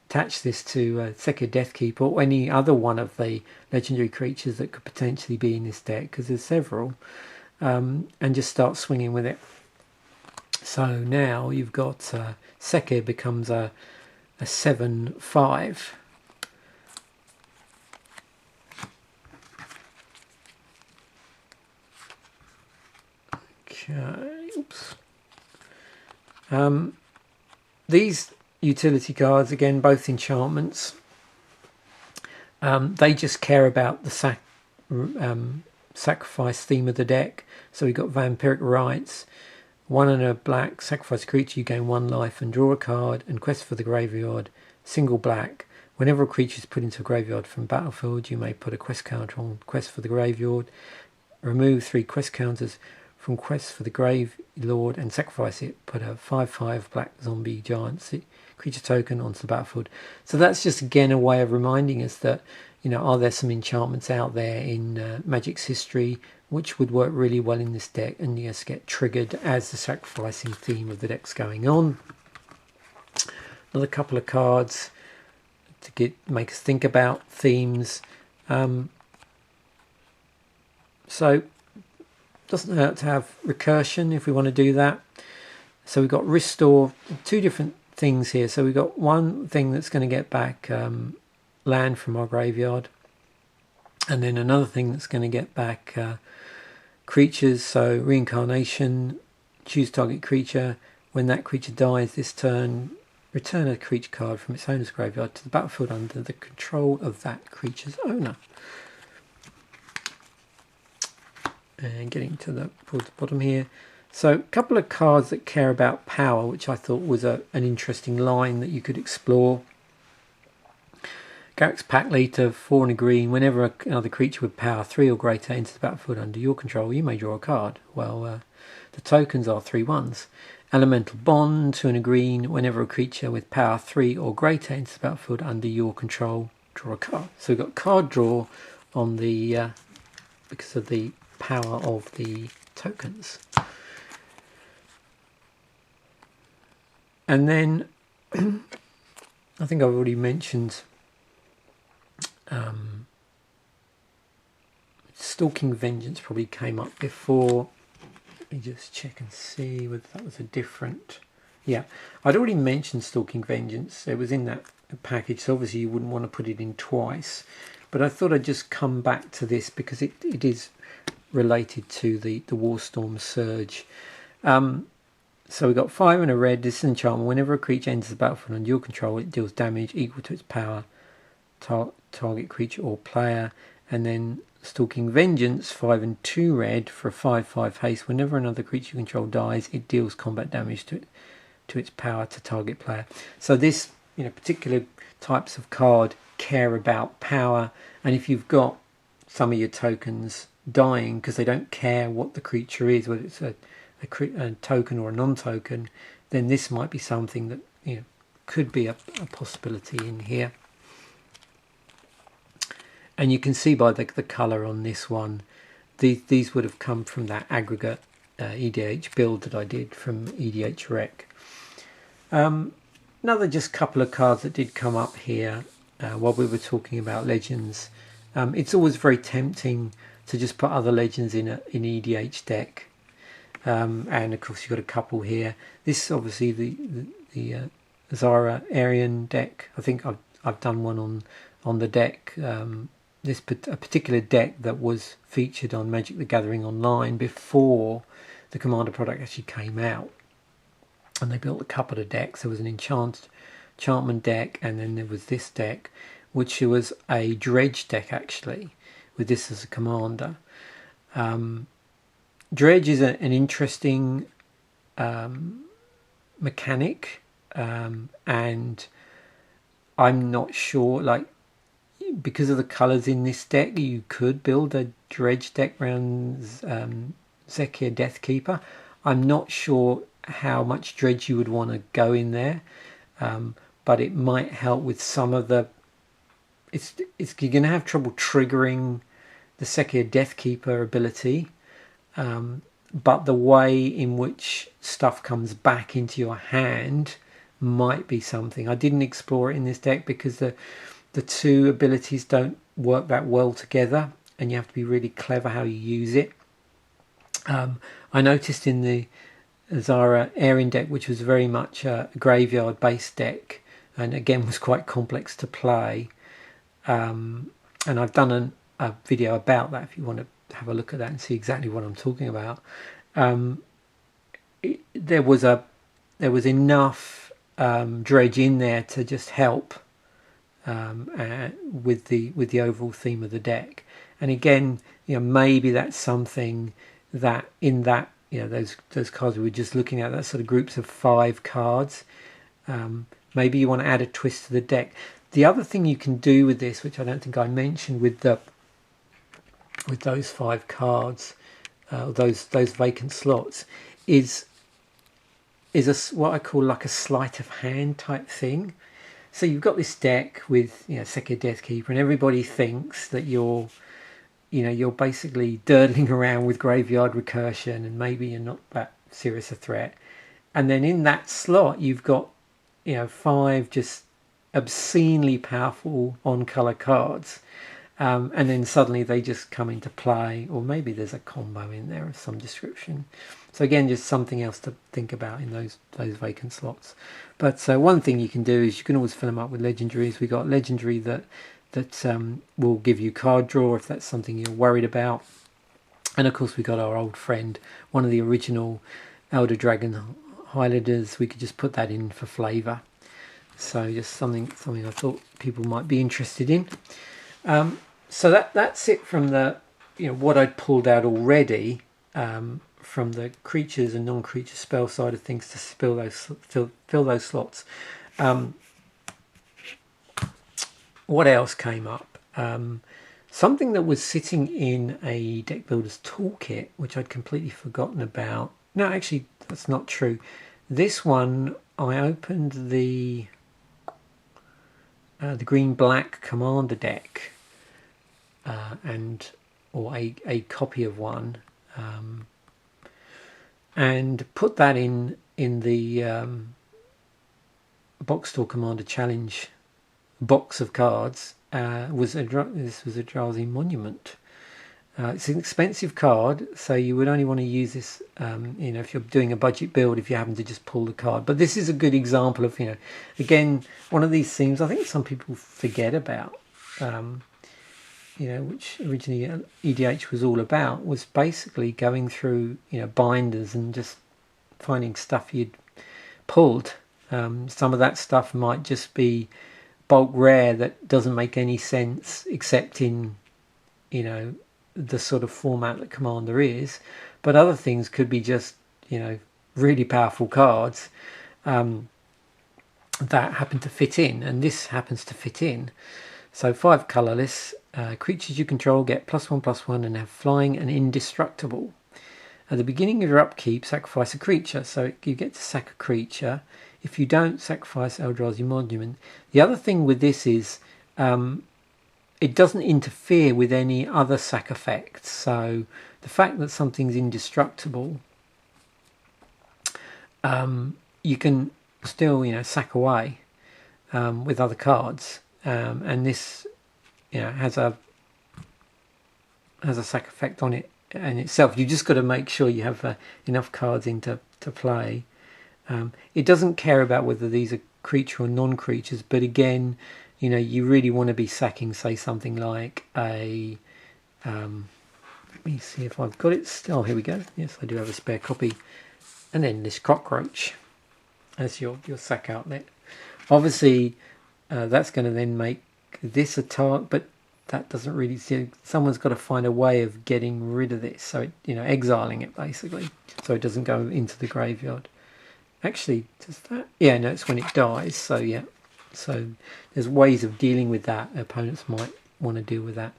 [SPEAKER 1] attach this to Sek'Kuar Deathkeeper or any other one of the legendary creatures that could potentially be in this deck, because there's several, and just start swinging with it. So now you've got Sek'Kuar becomes a 7/5. Okay, oops. These utility cards, again, both enchantments, they just care about the sacrifice theme of the deck. So we've got Vampiric Rites, 1 and a black, sacrifice a creature, you gain 1 life and draw a card, and quest for the graveyard, single black. Whenever a creature is put into a graveyard from battlefield, you may put a quest counter on quest for the graveyard, remove 3 quest counters from quest for the grave lord and sacrifice it, put a 5/5 black zombie giant creature token onto the battlefield. So that's just again a way of reminding us that, are there some enchantments out there in Magic's history which would work really well in this deck and just get triggered as the sacrificing theme of the deck's going on. Another couple of cards to make us think about themes. So doesn't hurt to have recursion if we want to do that. So we've got restore, 2 different things here. So we've got one thing that's going to get back land from our graveyard, and then another thing that's going to get back creatures. So reincarnation, choose target creature. When that creature dies this turn, return a creature card from its owner's graveyard to the battlefield under the control of that creature's owner. And getting towards the bottom here. So a couple of cards that care about power, which I thought was an interesting line that you could explore. Garrick's Pack Leader, 4 and a green. Whenever another creature with power 3 or greater enters the battlefield under your control, you may draw a card. Well, the tokens are 3/1s. Elemental Bond, 2 and a green. Whenever a creature with power 3 or greater enters the battlefield under your control, draw a card. So we've got card draw on the because of the power of the tokens. And then I think I've already mentioned Stalking Vengeance probably came up before. Let me just check and see whether that was a different... Yeah, I'd already mentioned Stalking Vengeance. It was in that package, so obviously you wouldn't want to put it in twice. But I thought I'd just come back to this because it is related to the Warstorm Surge. So we've got 5 and a red. This is an enchantment. Whenever a creature enters the battlefield under your control, it deals damage equal to its power, target creature or player. And then Stalking Vengeance, 5 and 2 red for a 5/5 haste. Whenever another creature you control dies, it deals combat damage to its power to target player. So this, particular types of card care about power, and if you've got some of your tokens dying because they don't care what the creature is, whether it's a token or a non-token, then this might be something that could be a possibility in here. And you can see by the colour on this one, these would have come from that aggregate EDH build that I did from EDH Rec. Another just couple of cards that did come up here while we were talking about legends. It's always very tempting to just put other legends in an EDH deck. And of course you've got a couple here. This is obviously the Zara Aryan deck. I think I've done one on the deck. A particular deck that was featured on Magic the Gathering Online before the Commander product actually came out. And they built a couple of decks. There was an enchantment deck, and then there was this deck, which was a dredge deck actually, with this as a commander. Dredge is an interesting mechanic, and I'm not sure, because of the colours in this deck, you could build a dredge deck around Sek'Kuar Deathkeeper. I'm not sure how much dredge you would want to go in there, but it might help with some of the. You're going to have trouble triggering the Sek'Kuar Deathkeeper ability, but the way in which stuff comes back into your hand might be something. I didn't explore it in this deck because the two abilities don't work that well together, and you have to be really clever how you use it. I noticed in the Zara Airing deck, which was very much a graveyard based deck, and again was quite complex to play, and I've done a video about that if you want to have a look at that and see exactly what I'm talking about. There was enough dredge in there to just help with the overall theme of the deck. And again, maybe that's something that in that those cards we were just looking at, that sort of groups of 5 cards, maybe you want to add a twist to the deck. The other thing you can do with this, which I don't think I mentioned, with those 5 cards, those vacant slots, is what I call like a sleight of hand type thing. So you've got this deck with Sek'Kuar Deathkeeper, and everybody thinks that you're basically durdling around with graveyard recursion, and maybe you're not that serious a threat. And then in that slot, you've got 5 just obscenely powerful on-color cards, and then suddenly they just come into play, or maybe there's a combo in there of some description. So again, just something else to think about in those vacant slots. But one thing you can do is you can always fill them up with legendaries. We got legendary that will give you card draw if that's something you're worried about. And of course we got our old friend, one of the original Elder Dragon Highlanders. We could just put that in for flavour. So just something I thought people might be interested in. So that's it from the what I'd pulled out already, from the creatures and non-creature spell side of things to fill those slots. What else came up? Something that was sitting in a deck builder's toolkit, which I'd completely forgotten about. No, actually, that's not true. This one, I opened the green-black commander deck, or a copy of one, and put that in the Box Store Commander Challenge box of cards. This was a Eldrazi Monument. It's an expensive card, so you would only want to use this if you're doing a budget build, if you happen to just pull the card. But this is a good example of again, one of these themes I think some people forget about, which originally EDH was all about, was basically going through binders and just finding stuff you'd pulled. Some of that stuff might just be bulk rare that doesn't make any sense except in the sort of format that Commander is, but other things could be just really powerful cards that happen to fit in, and this happens to fit in. So 5 colourless creatures you control get +1/+1 and have flying and indestructible. At the beginning of your upkeep, sacrifice a creature. So you get to sack a creature. If you don't, sacrifice Eldrazi Monument. The other thing with this is it doesn't interfere with any other sack effects. So the fact that something's indestructible, you can still sack away with other cards, and this has a sack effect on it in itself. You just got to make sure you have enough cards in to play. It doesn't care about whether these are creature or non-creatures, but again, you really want to be sacking, say, something like a let me see if I've got it still. Here we go. Yes, I do have a spare copy. And then this cockroach as your sack outlet. Obviously that's going to then make this a target, but that doesn't really see. Someone's got to find a way of getting rid of this, so exiling it basically, so it doesn't go into the graveyard. Actually, does that? Yeah, no, it's when it dies. So yeah, so there's ways of dealing with that. Opponents might want to deal with that,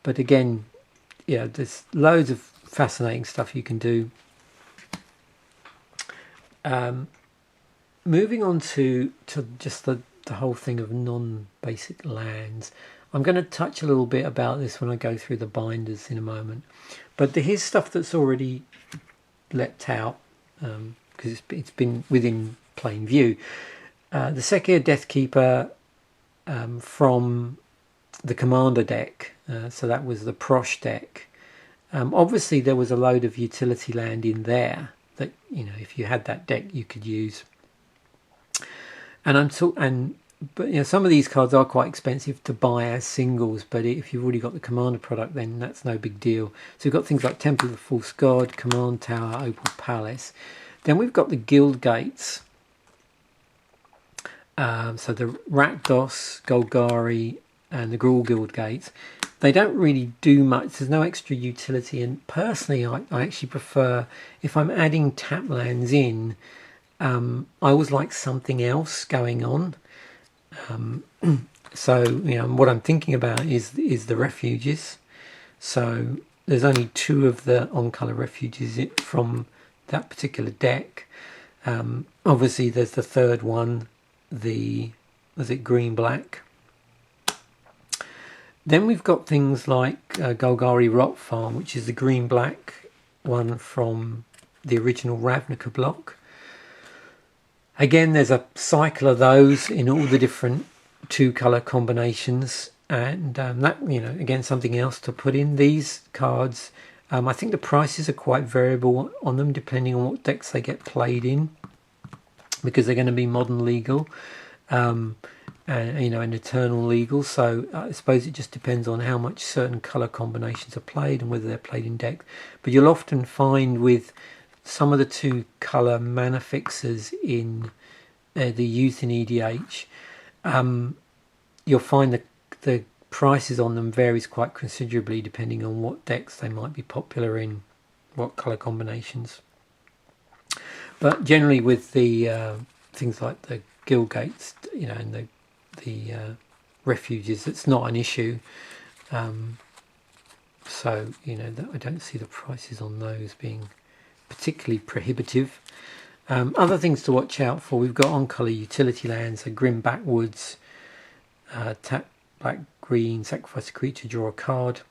[SPEAKER 1] but again, there's loads of fascinating stuff you can do Moving on to just the whole thing of non-basic lands. I'm going to touch a little bit about this when I go through the binders in a moment. But here's stuff that's already leapt out because it's been within plain view. The Sek'Kuar Deathkeeper from the Commander deck, so that was the Prosh deck. Obviously there was a load of utility land in there that, you know, if you had that deck you could use. But you know, some of these cards are quite expensive to buy as singles, but if you've already got the Commander product, then that's no big deal. So we've got things like Temple of the False God, Command Tower, Opal Palace. Then we've got the Guild Gates. So the Rakdos, Golgari, and the Gruul Guild Gates. They don't really do much. There's no extra utility, and personally, I actually prefer, if I'm adding tap lands in, I always like something else going on. So you know, what I'm thinking about is the refuges. So there's only 2 of the on-color refuges from that particular deck. Obviously there's the third one, was it green black. Then we've got things like Golgari Rock Farm, which is the green black one from the original Ravnica block. Again, there's a cycle of those in all the different 2-color combinations, and that, you know, again, something else to put in these cards. I think the prices are quite variable on them depending on what decks they get played in, because they're going to be modern legal, and you know, and eternal legal. So I suppose it just depends on how much certain color combinations are played and whether they're played in deck. But you'll often find with some of the 2-color mana fixers in the Youth in EDH, you'll find the prices on them varies quite considerably depending on what decks they might be popular in, what color combinations. But generally with the things like the Guild Gates, you know, and the refuges, it's not an issue. So you know, I don't see the prices on those being particularly prohibitive. Other things to watch out for, we've got on-colour utility lands, so Grim Backwoods, tap black green, sacrifice a creature, draw a card.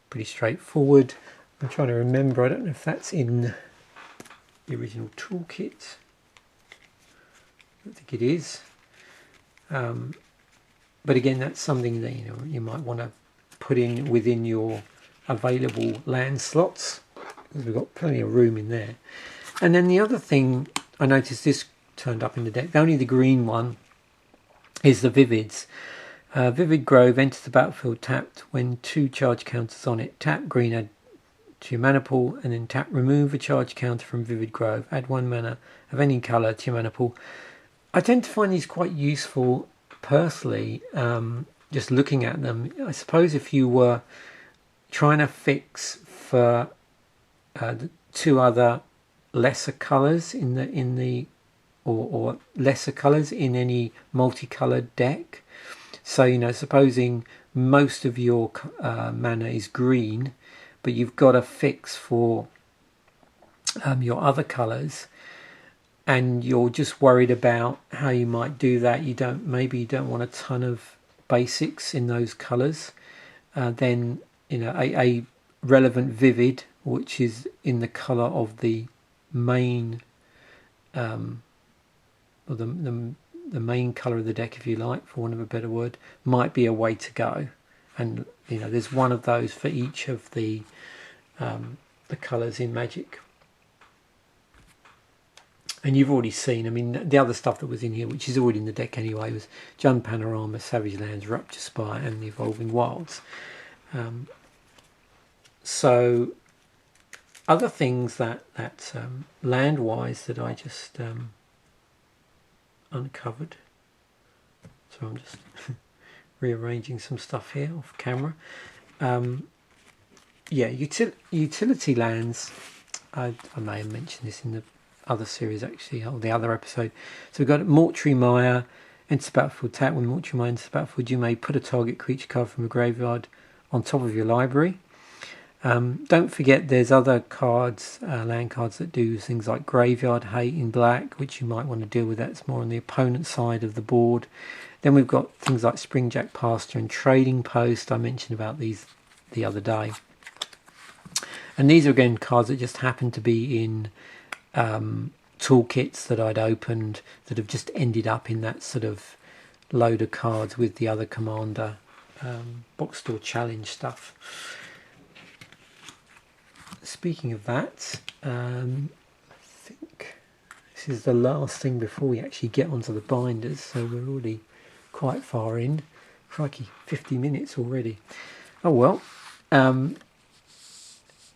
[SPEAKER 1] Pretty straightforward. I'm trying to remember, I don't know if that's in the original toolkit. I don't think it is. But again, that's something that, you know, you might want to put in within your available land slots. We've got plenty of room in there. And then the other thing, I noticed this turned up in the deck, only the green one, is the Vivids. Vivid Grove enters the battlefield tapped when 2 charge counters on it. Tap green, add to your mana pool, and then tap remove a charge counter from Vivid Grove. Add 1 mana of any colour to your mana pool. I tend to find these quite useful personally, just looking at them. I suppose if you were trying to fix for the 2 other lesser colours or lesser colours in any multicoloured deck. So, you know, supposing most of your mana is green, but you've got a fix for your other colours, and you're just worried about how you might do that. Maybe you don't want a ton of basics in those colours. Then, you know, a relevant Vivid, which is in the colour of the main, or the main colour of the deck, if you like, for want of a better word, might be a way to go. And you know, there's one of those for each of the colours in Magic. And you've already seen, I mean, the other stuff that was in here, which is already in the deck anyway, was Jund Panorama, Savage Lands, Rupture Spire, and the Evolving Wilds. So other things that land-wise that I just uncovered. So I'm just rearranging some stuff here off camera. Yeah, utility lands. I may have mentioned this in the other series actually, or the other episode. So we've got Mortuary Mire, enters battlefield tap. When Mortuary Mire enters battlefield, you may put a target creature card from a graveyard on top of your library. Don't forget there's other cards, land cards, that do things like Graveyard Hate in black, which you might want to deal with. That's more on the opponent side of the board. Then we've got things like Springjack Pasture and Trading Post. I mentioned about these the other day. And these are again cards that just happen to be in toolkits that I'd opened that have just ended up in that sort of load of cards with the other Commander box store challenge stuff. Speaking of that, I think this is the last thing before we actually get onto the binders, so we're already quite far in. Crikey, 50 minutes already. Oh well.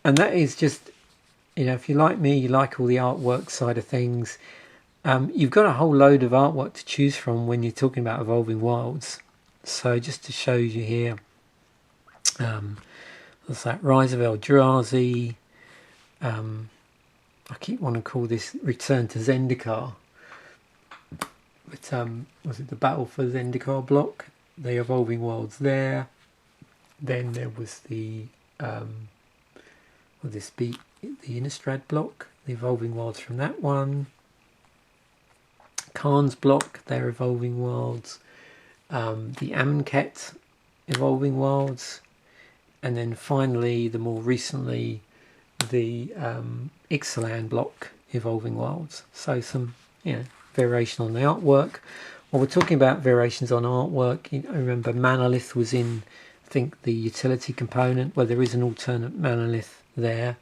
[SPEAKER 1] And that is just, you know, if you like me, you like all the artwork side of things, you've got a whole load of artwork to choose from when you're talking about Evolving Wilds. So just to show you here, what's that? Rise of Eldrazi. I keep wanting to call this Return to Zendikar, but was it the Battle for Zendikar block? The Evolving Wilds there. Then there was the will this be the Innistrad block? The Evolving Wilds from that one. Khan's block, their Evolving Wilds. The Amonkhet Evolving Wilds. And then finally, the more recently, the Ixalan block Evolving Wilds. So some, you know, variation on the artwork. While we're talking about variations on artwork, you know, remember Manolith was in, I think, the utility component, where there is an alternate Manolith there,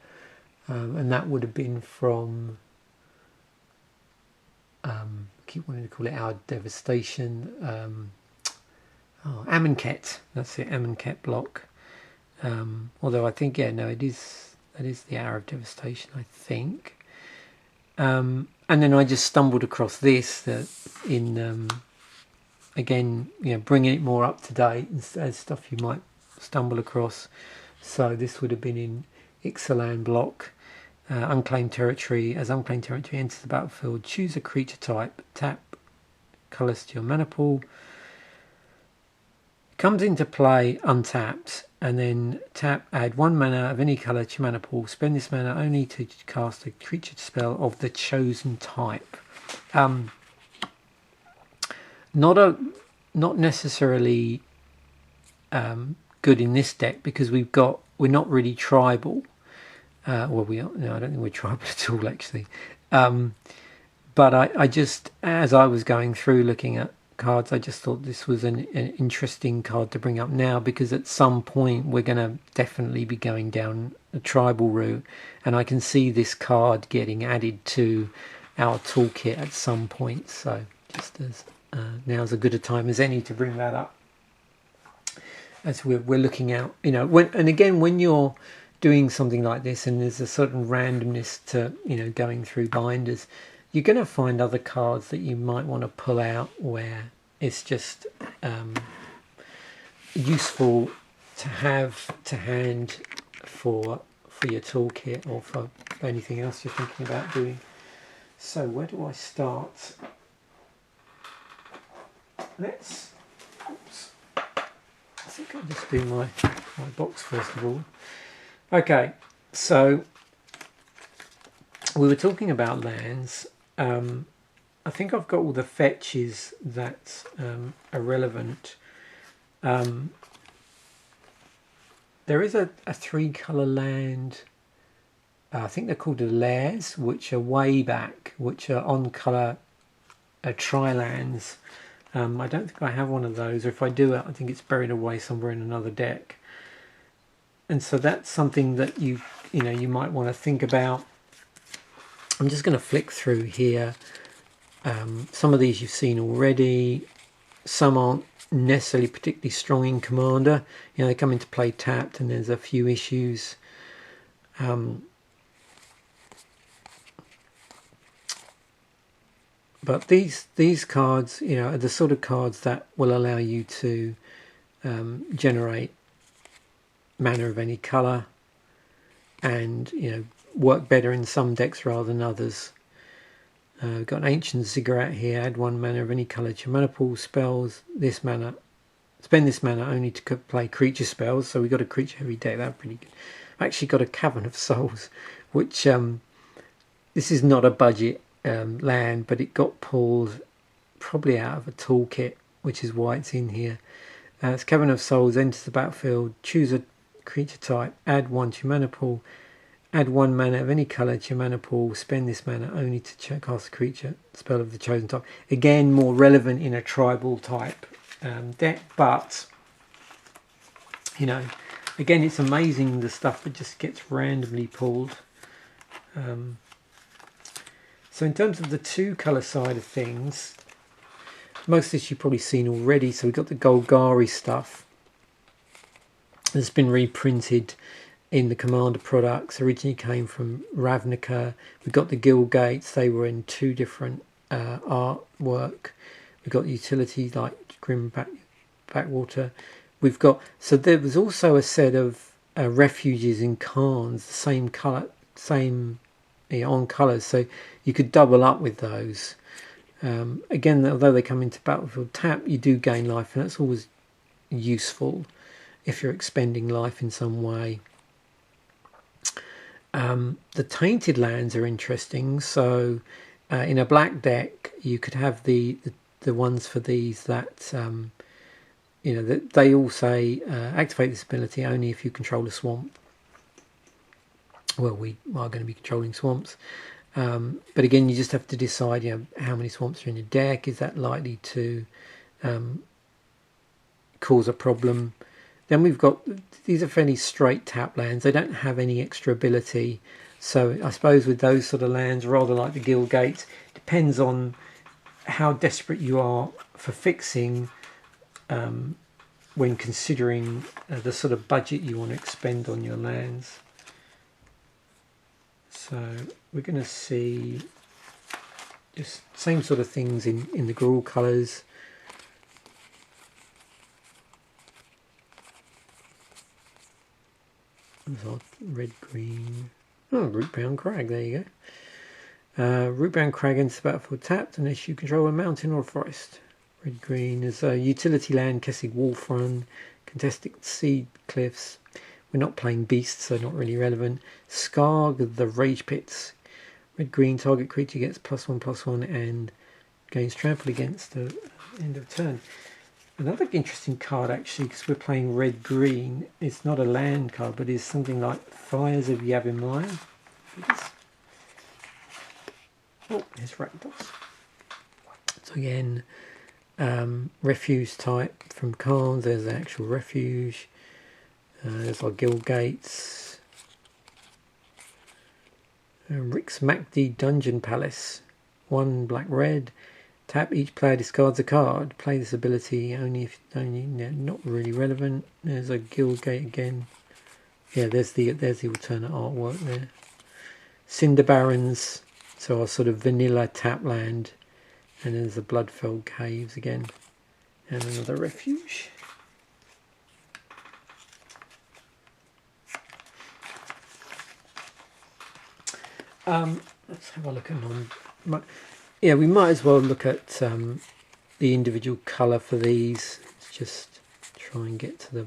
[SPEAKER 1] and that would have been from, I keep wanting to call it Our Devastation, Amonkhet, that's it, Amonkhet block. Although I think, yeah, no, that is the Hour of Devastation, I think. And then I just stumbled across this in again, you know, bringing it more up to date as stuff you might stumble across. So this would have been in Ixalan block. Unclaimed territory. As unclaimed territory enters the battlefield, choose a creature type, tap, colours to your mana pool. Comes into play untapped, and then tap, add 1 mana of any colour to your mana pool. Spend this mana only to cast a creature spell of the chosen type. Not necessarily good in this deck, because we're not really tribal. Well, I don't think we're tribal at all, actually. But I just, as I was going through looking at cards, I just thought this was an interesting card to bring up now, because at some point we're going to definitely be going down a tribal route, and I can see this card getting added to our toolkit at some point. So just as now's as good a time as any to bring that up, as we're looking out, you know, when you're doing something like this and there's a certain randomness to, you know, going through binders, you're going to find other cards that you might want to pull out where it's just useful to have to hand for your toolkit or for anything else you're thinking about doing. So where do I start? Oops. I think I'll just do my box first of all. Okay, so we were talking about lands. I think I've got all the fetches that are relevant. There is a 3-colour land, I think they're called the Lairs, which are way back, which are on colour tri-lands. I don't think I have one of those, or if I do, I think it's buried away somewhere in another deck. And so that's something that you might want to think about. I'm just going to flick through here. Some of these you've seen already. Some aren't necessarily particularly strong in Commander. You know, they come into play tapped, and there's a few issues. But these cards, you know, are the sort of cards that will allow you to generate mana of any colour, and, you know, work better in some decks rather than others. We've got an Ancient Ziggurat here. Add 1 mana of any colour to your mana pool. Spells this mana. Spend this mana only to play creature spells. So we've got a creature heavy deck. That's pretty good. I've actually got a Cavern of Souls, which this is not a budget land, but it got pulled probably out of a toolkit, which is why it's in here. It's Cavern of Souls, enters the battlefield, choose a creature type, add 1 to your mana pool, add 1 mana of any colour to your mana pool, spend this mana only to cast a creature spell of the chosen type. Again, more relevant in a tribal type deck, but you know, again, it's amazing the stuff that just gets randomly pulled. So in terms of the 2 colour side of things, most of this you've probably seen already. So we've got the Golgari stuff that's been reprinted in the Commander products. Originally came from Ravnica. We've got the Guild Gates. They were in 2 different artwork. We've got utilities like Grim Backwater. We've got, so there was also a set of refuges in Khans, the same colour, same on colours, so you could double up with those. Again, although they come into battlefield tap, you do gain life, and that's always useful if you're expending life in some way. The tainted lands are interesting. So in a black deck, you could have the ones for these that you know, that they all say activate this ability only if you control a swamp. Well, we are going to be controlling swamps, but again, you just have to decide, you know, how many swamps are in your deck. Is that likely to cause a problem? Then we've got, these are fairly straight tap lands. They don't have any extra ability. So I suppose with those sort of lands, rather like the Guild Gates, depends on how desperate you are for fixing when considering the sort of budget you want to expend on your lands. So we're going to see just same sort of things in the Gruul colours. Red, green. Oh, Rootbound Crag, there you go. Rootbound Crag enters the battlefield tapped unless you control a mountain or a forest. Red, green is a utility land, Kessig Wolf Run, Contested Seed Cliffs. We're not playing beasts, so not really relevant. Skarg, the Rage Pits. Red, green, target creature gets +1/+1 and gains trample against the end of turn. Another interesting card, actually, because we're playing red-green, it's not a land card, but it's something like Fires of Yavimaya. Oh, there's Rakdos. So again, refuge type from Khans. There's the actual refuge. There's our Guild Gates. Rick's Macdi Dungeon Palace. 1 black-red. Tap, each player discards a card. Play this ability only if not really relevant. There's a Guild Gate again. Yeah, there's the alternate artwork there. Cinder Barrens, so our sort of vanilla tap land. And there's the Bloodfell Caves again. And another refuge. Let's have a look at yeah, we might as well look at the individual colour for these. Let's just try and get to the...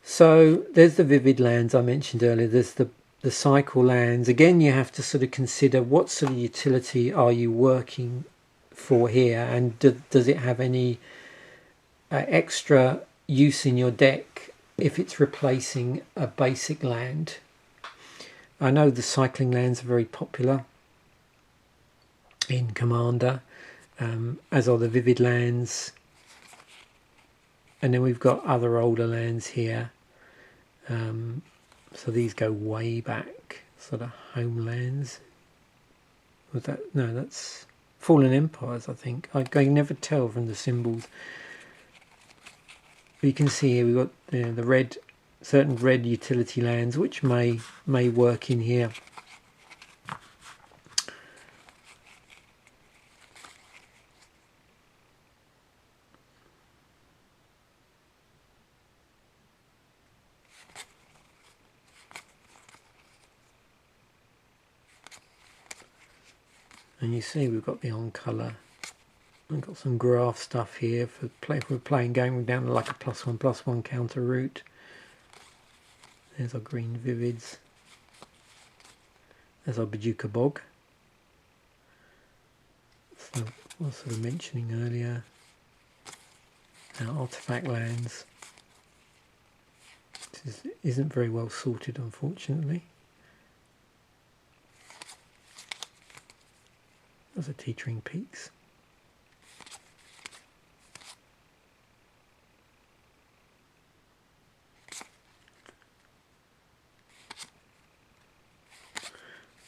[SPEAKER 1] So there's the vivid lands I mentioned earlier. There's the cycle lands. Again, you have to sort of consider what sort of utility are you working for here, and does it have any extra use in your deck if it's replacing a basic land. I know the cycling lands are very popular in Commander, as are the vivid lands, and then we've got other older lands here. So these go way back, sort of homelands. Was that, no, that's Fallen Empires, I think. I can never tell from the symbols. But you can see here we've got the red, certain red utility lands which may work in here. And you see we've got the on colour. I've got some graph stuff here for if we're playing going down like a +1/+1 counter route. There's our green vivids. There's our Bajuka Bog. So I was sort of mentioning earlier, our artifact lands. This isn't very well sorted, unfortunately. Those are Teetering Peaks.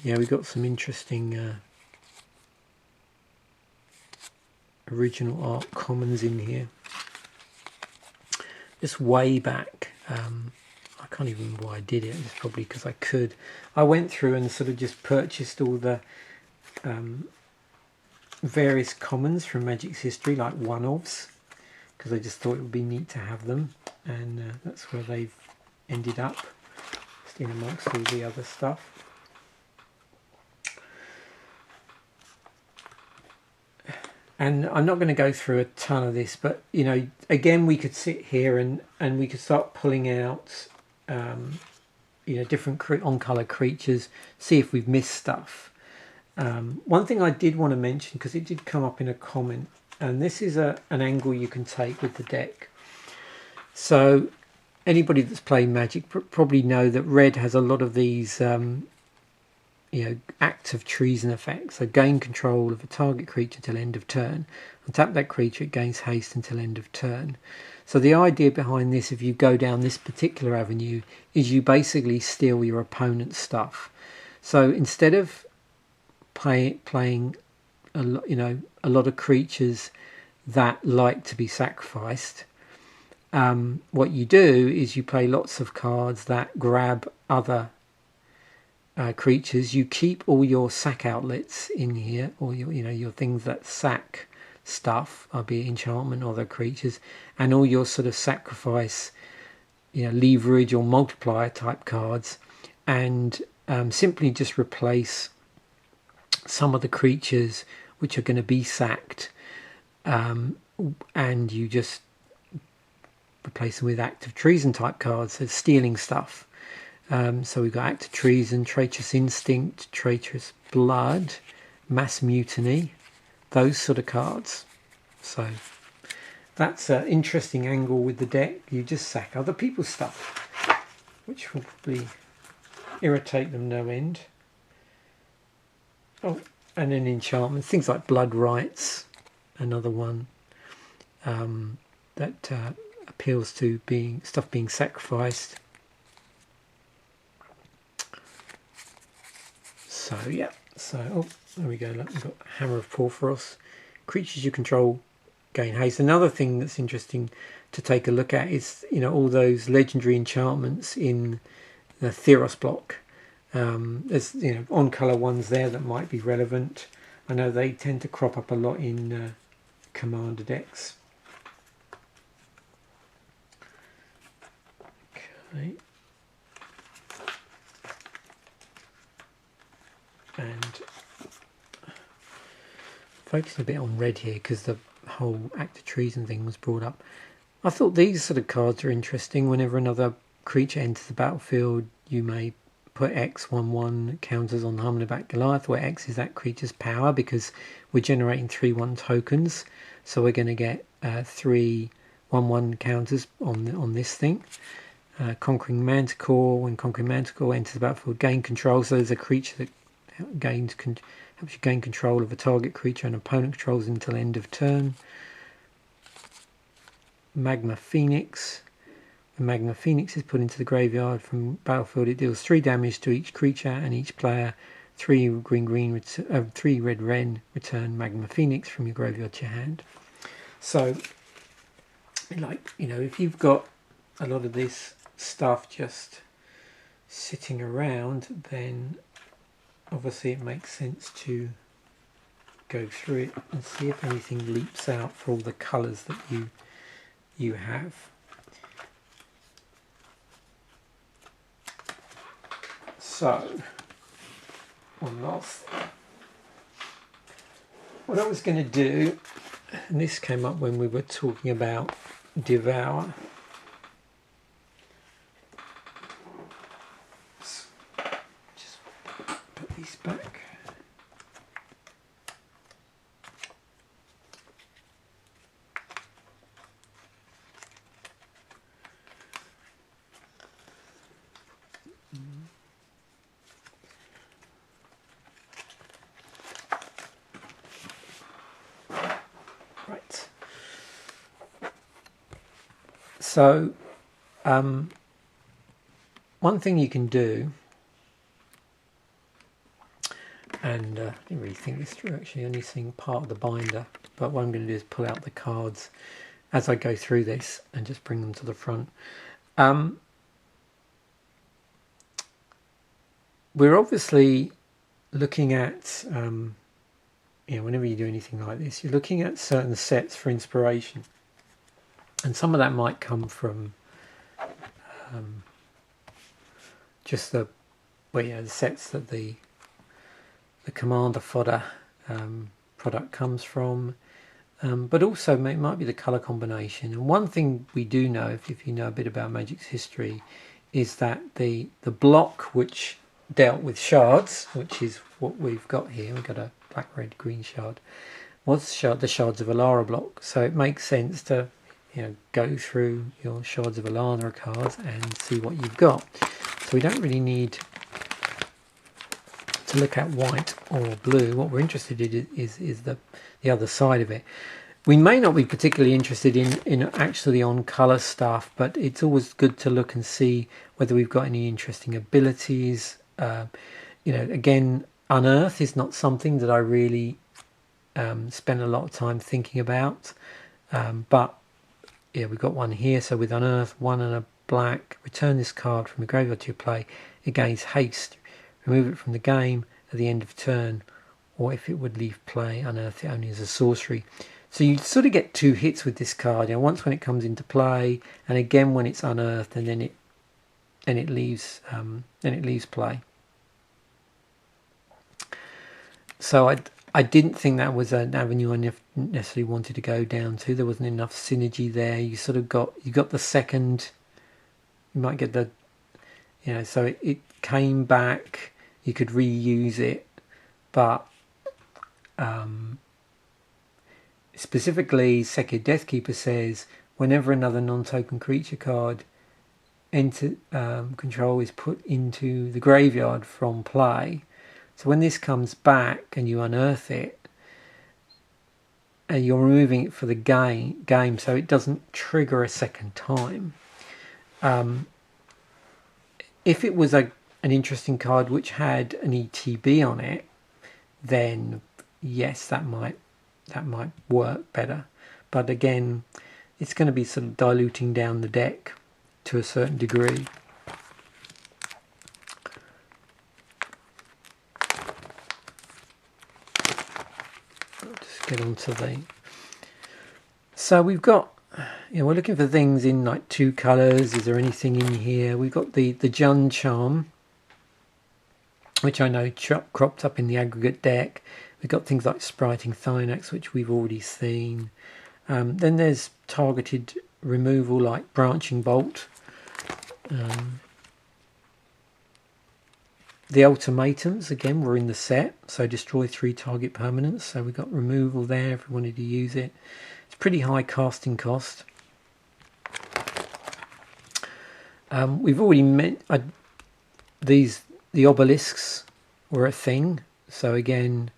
[SPEAKER 1] Yeah, we got some interesting original art commons in here. Just way back, I can't even remember why I did it. It's probably because I could. I went through and sort of just purchased all the various commons from Magic's history, like one-offs, because I just thought it would be neat to have them, and that's where they've ended up, just in amongst all the other stuff. And I'm not going to go through a ton of this, but you know, again, we could sit here and we could start pulling out, you know, different on-color creatures, see if we've missed stuff. One thing I did want to mention, because it did come up in a comment, and this is an angle you can take with the deck. So anybody that's played Magic probably know that red has a lot of these you know, act of treason effects. So gain control of a target creature till end of turn. Untap that creature, it gains haste until end of turn. So the idea behind this, if you go down this particular avenue, is you basically steal your opponent's stuff. So instead of playing a lot, you know, a lot of creatures that like to be sacrificed, what you do is you play lots of cards that grab other creatures. You keep all your sack outlets in here, or your, you know, your things that sack stuff, be it enchantment or other creatures, and all your sort of sacrifice, you know, leverage or multiplier type cards, and simply just replace some of the creatures which are going to be sacked, and you just replace them with act of treason type cards, so stealing stuff. So we've got Act of Treason, Traitorous Instinct, Traitorous Blood, Mass Mutiny, those sort of cards. So that's an interesting angle with the deck. You just sack other people's stuff, which will probably irritate them no end. Oh, and then enchantments, things like Blood Rights, another one that appeals to stuff being sacrificed. So yeah, so oh, there we go. Look, we've got Hammer of Porphyros. Creatures you control gain haste. Another thing that's interesting to take a look at is, you know, all those legendary enchantments in the Theros block. There's, you know, on-color ones there that might be relevant. I know they tend to crop up a lot in Commander decks. Okay. And focusing a bit on red here because the whole Act of Treason thing was brought up. I thought these sort of cards are interesting. Whenever another creature enters the battlefield, you may put X 1/1 counters on the Hummingbird Goliath, where X is that creature's power, because we're generating 3/1 tokens. So we're going to get 3 1/1 counters on this thing. Conquering Manticore. When Conquering Manticore enters the battlefield, gain control. So there's a creature that helps you gain control of a target creature and opponent controls until end of turn. Magma Phoenix. When Magma Phoenix is put into the graveyard from battlefield, it deals 3 damage to each creature and each player. 3 red return Magma Phoenix from your graveyard to your hand. So, like, you know, if you've got a lot of this stuff just sitting around, then obviously it makes sense to go through it and see if anything leaps out for all the colours that you have. So, one last thing. What I was going to do, and this came up when we were talking about Devour. So one thing you can do, and I didn't really think this through actually, only seeing part of the binder, but what I'm going to do is pull out the cards as I go through this and just bring them to the front. We're obviously looking at, whenever you do anything like this, you're looking at certain sets for inspiration. And some of that might come from just the sets that the Commander Fodder product comes from, but also it might be the colour combination. And one thing we do know, if you know a bit about Magic's history, is that the block which dealt with shards, which is what we've got here, we've got a black, red, green shard, was the shards of Alara block. So it makes sense to go through your shards of Alara cards and see what you've got. So we don't really need to look at white or blue. What we're interested in is the other side of it. We may not be particularly interested in actually on colour stuff, but it's always good to look and see whether we've got any interesting abilities. Again, Unearth is not something that I really spend a lot of time thinking about, but yeah, we've got one here. So with Unearth, 1 and a black, return this card from the graveyard to your play. It gains haste. Remove it from the game at the end of turn, or if it would leave play, unearth it only as a sorcery. So you sort of get 2 hits with this card. Once when it comes into play, and again when it's unearthed, and then it leaves play. So I didn't think that was an avenue I necessarily wanted to go down to. There wasn't enough synergy there. You got the second. You might get the, so it came back. You could reuse it, but specifically, Sek'Kuar Deathkeeper says whenever another non-token creature card control is put into the graveyard from play. So when this comes back and you unearth it, and you're removing it for the game, so it doesn't trigger a second time. If it was an interesting card which had an ETB on it, then yes, that might work better. But again, it's going to be sort of diluting down the deck to a certain degree. I'll just get onto the. So we've got. We're looking for things in like 2 colours. Is there anything in here? We've got the Jund Charm, which I know cropped up in the aggregate deck. We've got things like Spriting Thynax, which we've already seen. Then there's targeted removal like Branching Bolt. The ultimatums, again, were in the set. So destroy 3 target permanents. So we've got removal there if we wanted to use it. It's pretty high casting cost. We've already met the obelisks were a thing. So again,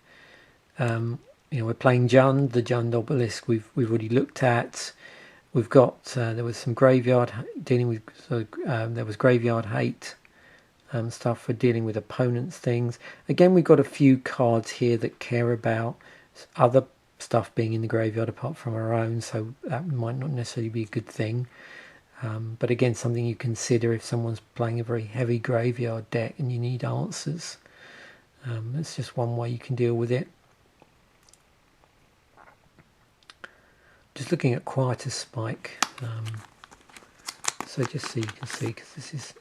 [SPEAKER 1] we're playing Jund. The Jund obelisk we've already looked at. We've got there was some graveyard dealing with. So there was graveyard hate stuff for dealing with opponents' things. Again, we've got a few cards here that care about other stuff being in the graveyard apart from our own, so that might not necessarily be a good thing. But again, something you consider if someone's playing a very heavy graveyard deck and you need answers. It's just one way you can deal with it. Just looking at Quietus Spike. So just so you can see, because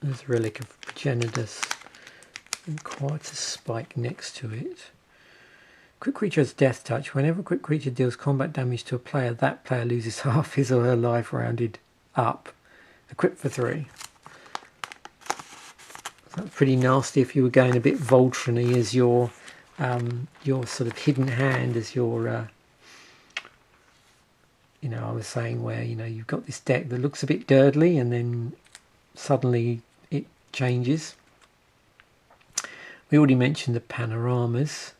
[SPEAKER 1] there's a relic of Progenitus and Quietus Spike next to it. Quick creature has Death Touch. Whenever a quick creature deals combat damage to a player, that player loses half his or her life rounded up. Equipped for 3. That's pretty nasty if you were going a bit Voltron-y as your sort of hidden hand, as your I was saying where you've got this deck that looks a bit dirtly and then suddenly it changes. We already mentioned the panoramas.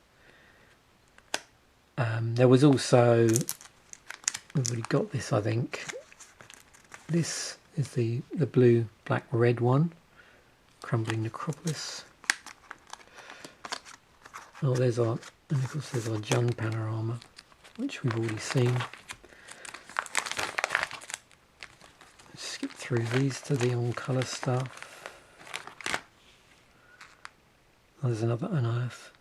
[SPEAKER 1] There was also, we've already got this, I think, This is the blue, black, red one, Crumbling Necropolis. Oh, there's our, and of course there's our Jun panorama, which we've already seen. Let's skip through these to the on-colour stuff. Oh, there's another Unearth.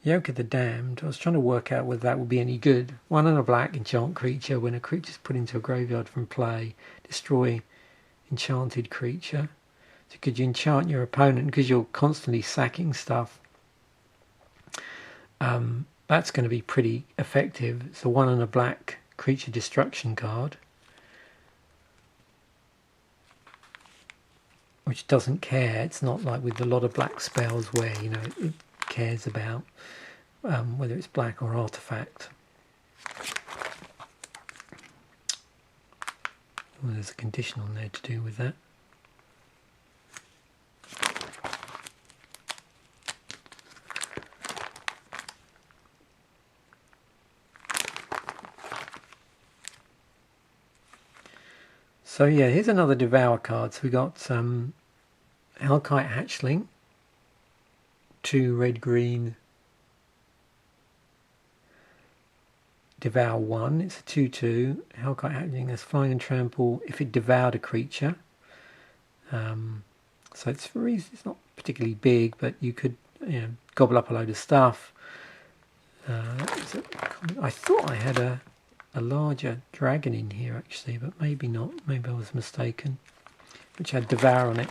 [SPEAKER 1] Yoke of the Damned. I was trying to work out whether that would be any good. 1 and a black enchant creature. When a creature is put into a graveyard from play, destroy enchanted creature. So could you enchant your opponent because you're constantly sacking stuff? That's going to be pretty effective. It's a 1 and a black creature destruction card, which doesn't care. It's not like with a lot of black spells where, you know, it cares about whether it's black or artifact. Well, there's a condition on there to do with that. So yeah, here's another Devour card. So we got Hellkite Hatchling, 2 red-green, Devour 1. It's a 2/2. Hellkite Hatchling has flying and trample if it devoured a creature. So it's not particularly big, but you could, you know, gobble up a load of stuff. I thought I had a larger dragon in here actually, but maybe not. Maybe I was mistaken. Which had Devour on it.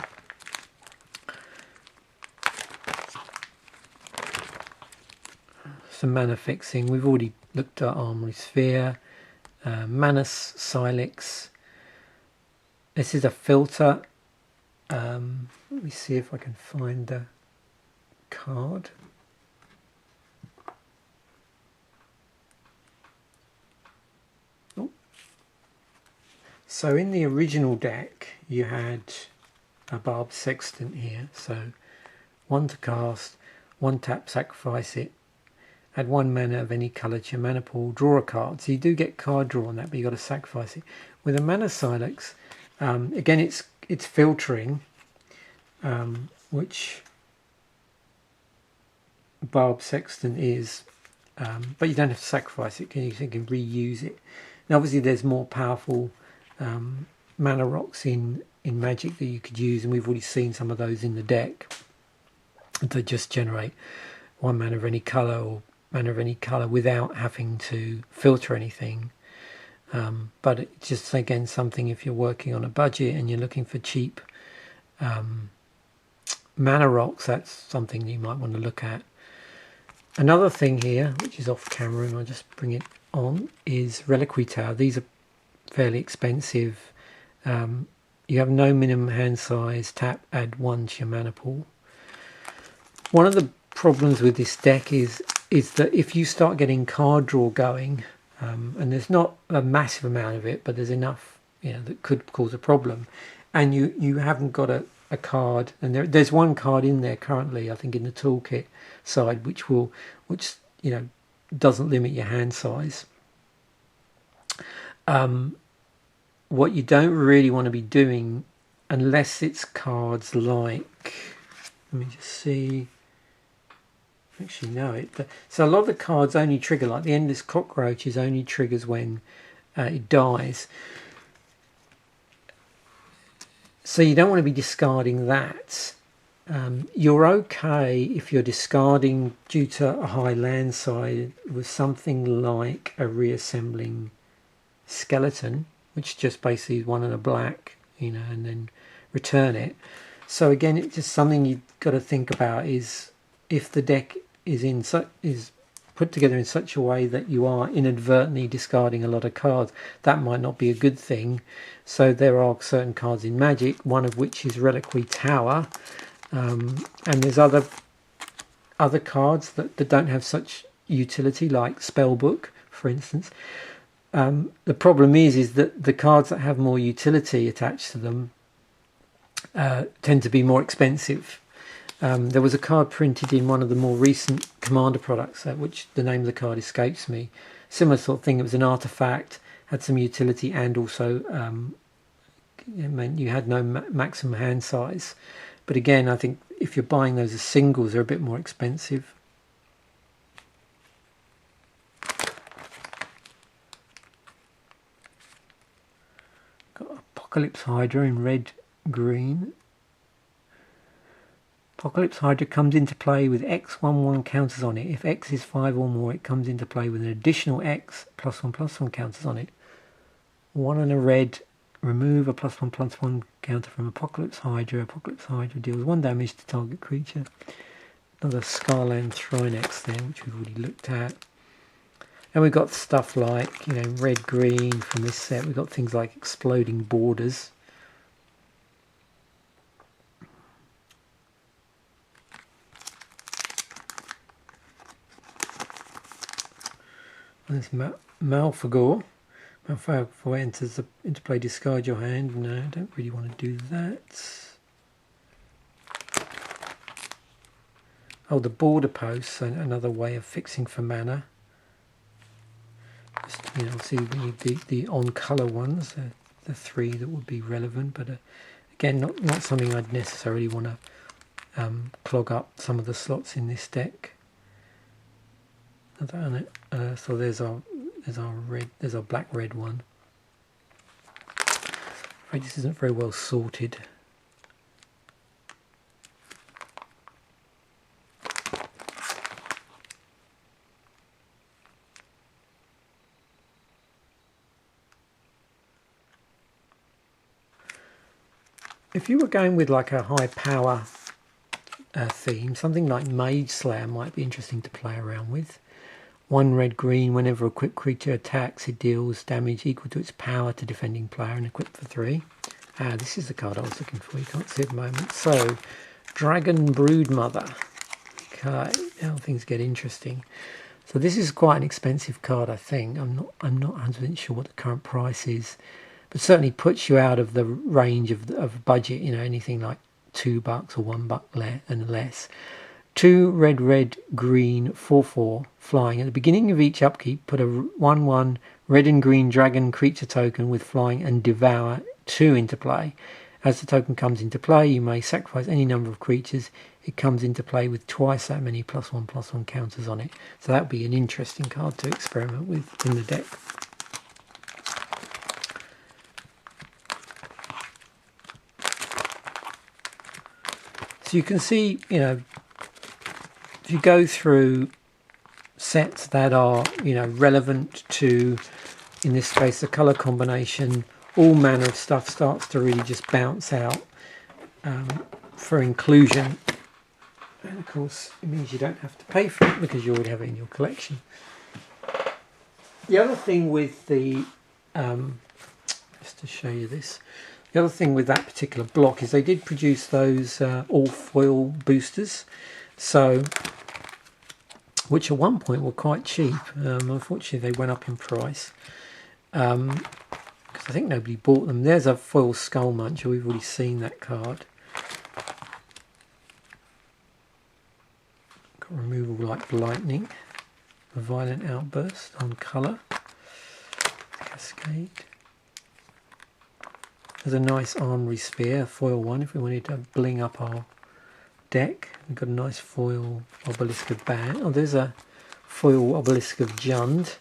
[SPEAKER 1] Some mana fixing. We've already looked at Armory Sphere, Manus Silex. This is a filter. Let me see if I can find the card. Oh. So in the original deck, you had a Barb Sextant here. So 1 to cast, 1 tap, sacrifice it. Add 1 mana of any colour to your mana pool, draw a card. So you do get card draw on that, but you've got to sacrifice it. With a Mana Silex, again it's filtering, which Barb Sextant is, but you don't have to sacrifice it, you can reuse it. Now obviously there's more powerful mana rocks in Magic that you could use, and we've already seen some of those in the deck that just generate 1 mana of any colour or mana of any colour without having to filter anything. But it's just again something, if you're working on a budget and you're looking for cheap mana rocks, that's something you might want to look at. Another thing here, which is off camera and I'll just bring it on, is Reliquary Tower. These are fairly expensive. You have no minimum hand size. Tap, add 1 to your mana pool. One of the problems with this deck is that if you start getting card draw going, and there's not a massive amount of it, but there's enough, you know, that could cause a problem, and you haven't got a card, and there's 1 card in there currently, I think in the toolkit side, which you know, doesn't limit your hand size. What you don't really want to be doing, unless it's cards like, let me just see. Actually, no. So a lot of the cards only trigger, like the Endless Cockroach is only triggers when it dies. So you don't want to be discarding that. You're okay if you're discarding due to a high land side with something like a Reassembling Skeleton, which just basically is 1 and a black, you know, and then return it. So again, it's just something you've got to think about, is if the deck is put together in such a way that you are inadvertently discarding a lot of cards, that might not be a good thing. So there are certain cards in Magic, one of which is Reliquary Tower, and there's other cards that don't have such utility, like Spellbook, for instance. The problem is that the cards that have more utility attached to them tend to be more expensive. There was a card printed in one of the more recent Commander products, which the name of the card escapes me. Similar sort of thing. It was an artifact, had some utility, and also it meant you had no maximum hand size. But again, I think if you're buying those as singles, they're a bit more expensive. Got Apocalypse Hydra in red, green. Apocalypse Hydra comes into play with X11 counters on it. If X is 5 or more, it comes into play with an additional X +1/+1 counters on it. 1 and a red. Remove a +1/+1 counter from Apocalypse Hydra. Apocalypse Hydra deals 1 damage to target creature. Another Scarland Thrynex there, which we've already looked at. And we've got stuff like, you know, red, green from this set. We've got things like Exploding Borders. There's Malfagor. Malfagor enters into play, discard your hand. No, I don't really want to do that. Oh, the Border Posts, another way of fixing for mana. Just, you know, see, we need the on-colour ones, the 3 that would be relevant, but again, not something I'd necessarily want to clog up some of the slots in this deck. So there's our black-red one. Right, this isn't very well sorted. If you were going with like a high power theme, something like Mage Slayer might be interesting to play around with. 1 red green, whenever a equipped creature attacks, it deals damage equal to its power to defending player and equipped for 3. This is the card I was looking for, you can't see at the moment. So, Dragon Broodmother. Okay, now things get interesting. So this is quite an expensive card, I think. I'm not 100% sure what the current price is, but certainly puts you out of the range of budget, you know, anything like $2 or $1 and less. 2 red, red, green, 4/4 flying. At the beginning of each upkeep, put a 1/1 red and green dragon creature token with flying and devour 2 into play. As the token comes into play, you may sacrifice any number of creatures. It comes into play with twice that many +1/+1 counters on it. So that would be an interesting card to experiment with in the deck. So you can see, you know, if you go through sets that are, you know, relevant to, in this case, the colour combination, all manner of stuff starts to really just bounce out for inclusion. And of course, it means you don't have to pay for it because you already have it in your collection. The other thing with the, just to show you this, the other thing with that particular block is they did produce those all foil boosters. So, which at one point were quite cheap. Unfortunately, they went up in price because I think nobody bought them. There's a foil Skull Muncher. We've already seen that card. Got removal like lightning, a violent outburst on colour, cascade. There's a nice armory sphere, foil one, if we wanted to bling up our deck. We've got a nice foil obelisk of Ban. Oh, there's a foil obelisk of Jund.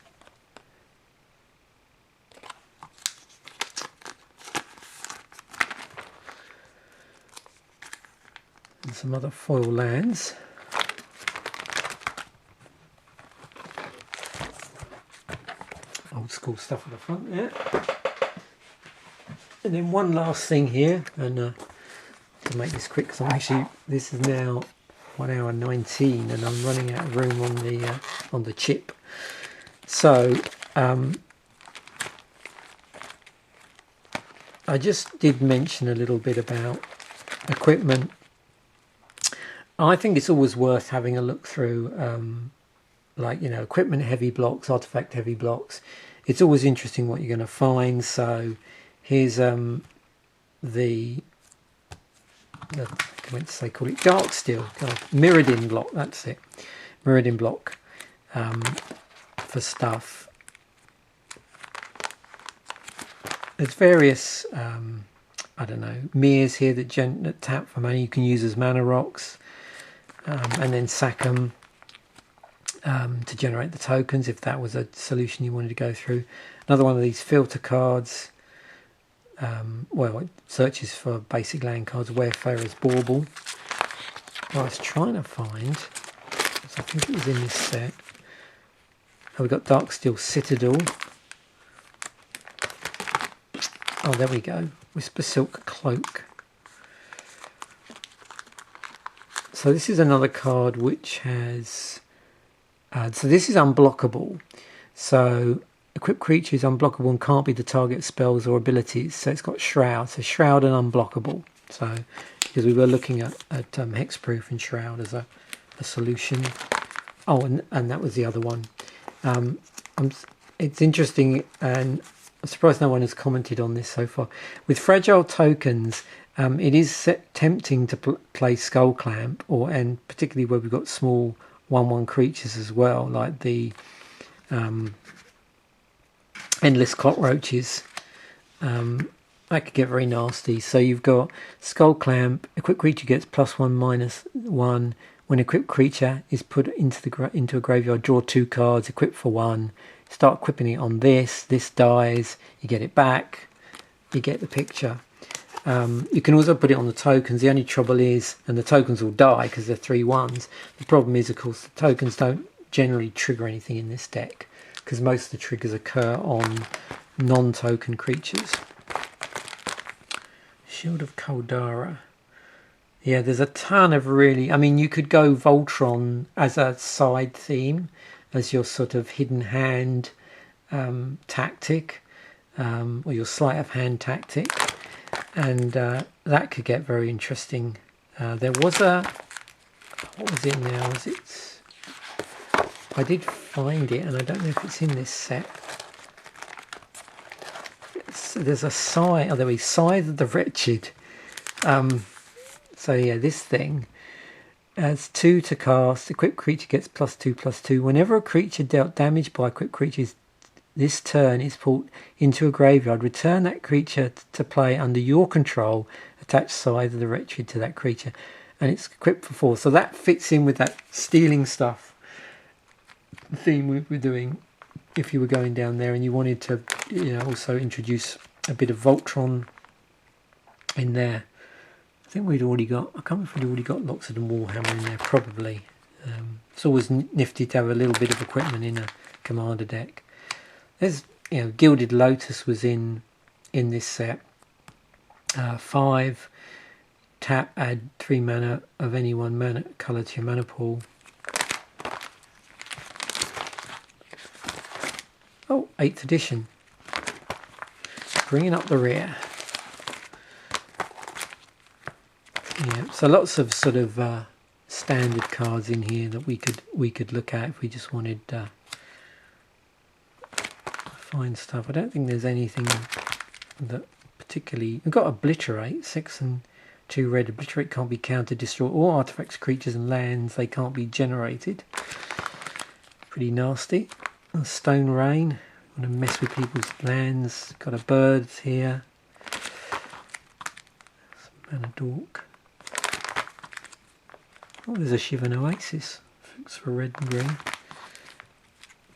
[SPEAKER 1] And some other foil lands. Old school stuff at the front there. And then one last thing here, and to make this quick, because this is now 1 hour 19 and I'm running out of room on the chip. So I just did mention a little bit about equipment. I think it's always worth having a look through like, you know, equipment heavy blocks, artifact heavy blocks. It's always interesting what you're going to find. So here's the I meant to say call it dark steel. Mirrored in block, that's it. Mirrored in block for stuff. There's various, I don't know, mirrors here that tap for mana. You can use as mana rocks, and then sack them to generate the tokens if that was a solution you wanted to go through. Another one of these filter cards. Well, it searches for basic land cards. Wayfarer's Bauble. What I was trying to find, I think it was in this set. Oh, we've got Darksteel Citadel. Oh, there we go. Whisper Silk Cloak. So this is another card which has... so this is unblockable. So equipped creature is unblockable and can't be the target of spells or abilities. So it's got Shroud. So Shroud and unblockable. So because we were looking at Hexproof and Shroud as a solution. Oh, and that was the other one. It's interesting, and I'm surprised no one has commented on this so far. With fragile tokens, it is tempting to play Skull Clamp, and particularly where we've got small 1/1 creatures as well, like the endless cockroaches. That could get very nasty. So you've got Skull Clamp. Equipped creature gets +1/-1. When equipped creature is put into a graveyard, draw 2 cards. Equip for 1. Start equipping it on this. This dies. You get it back. You get the picture. You can also put it on the tokens. The only trouble is, and the tokens will die because they're 3/1s. The problem is, of course, the tokens don't generally trigger anything in this deck because most of the triggers occur on non-token creatures. Shield of Caldara. Yeah, there's a ton of really... I mean, you could go Voltron as a side theme, as your sort of hidden hand tactic, or your sleight of hand tactic. And that could get very interesting. There was a... What was it now? Was it... I did find it, and I don't know if it's in this set. There's a Scythe... Oh, there we go. Scythe of the Wretched. So yeah, this thing has 2 to cast. Equipped creature gets +2/+2. Whenever a creature dealt damage by equipped creatures this turn is pulled into a graveyard, return that creature to play under your control. Attach Scythe of the Wretched to that creature, and it's equipped for 4. So that fits in with that stealing stuff theme we were doing. If you were going down there and you wanted to, also introduce a bit of Voltron in there. I think we'd already got, I can't remember if we'd already got Loxodon and Warhammer in there, probably. It's always nifty to have a little bit of equipment in a commander deck. There's, Gilded Lotus was in this set. 5, tap, add 3 mana of any one mana colour to your mana pool. Oh, 8th edition. Bringing up the rear. Yeah, so lots of sort of standard cards in here that we could look at if we just wanted to find stuff. I don't think there's anything that particularly... We've got Obliterate, 6 and 2 red. Obliterate can't be countered, destroy all artifacts, creatures and lands. They can't be generated. Pretty nasty. And Stone Rain. Want to mess with people's lands. Got a bird here. Some Mana Dork. Oh, there's a Shivan Oasis. Looks for red and green.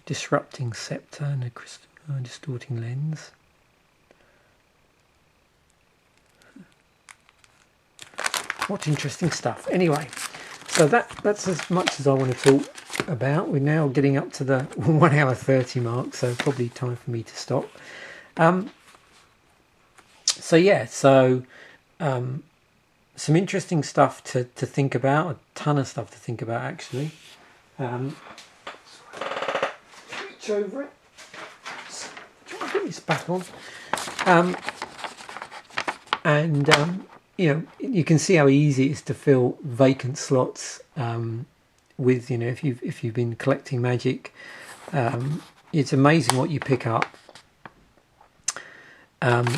[SPEAKER 1] Disrupting Scepter and a Distorting Lens. What interesting stuff. Anyway, so that's as much as I want to talk about. We're now getting up to the 1 hour 30 mark, so probably time for me to stop. Some interesting stuff to think about, a ton of stuff to think about actually. Reach over it. Try and put this back on. You can see how easy it is to fill vacant slots with, if you've been collecting Magic. It's amazing what you pick up.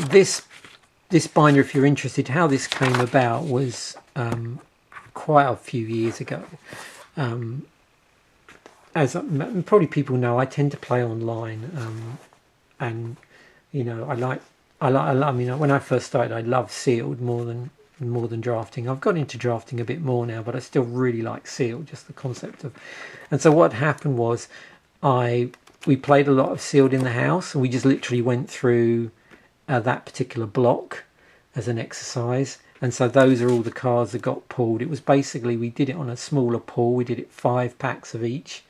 [SPEAKER 1] This this binder, if you're interested, how this came about was quite a few years ago. As probably people know, I tend to play online, and you know, I mean, when I first started, I loved sealed more than drafting. I've got into drafting a bit more now, but I still really like sealed, just the concept of. And so what happened was, we played a lot of sealed in the house, and we just literally went through that particular block as an exercise. And so those are all the cards that got pulled. It was basically, we did it on a smaller pool. We did it 5 packs of each.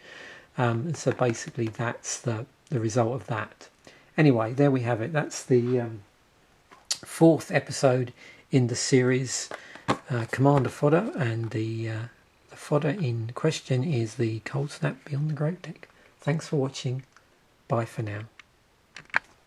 [SPEAKER 1] And so basically that's the result of that. Anyway, there we have it. That's the 4th episode in the series Commander Fodder, and the fodder in question is the Coldsnap Beyond the Grave deck. Thanks for watching. Bye for now.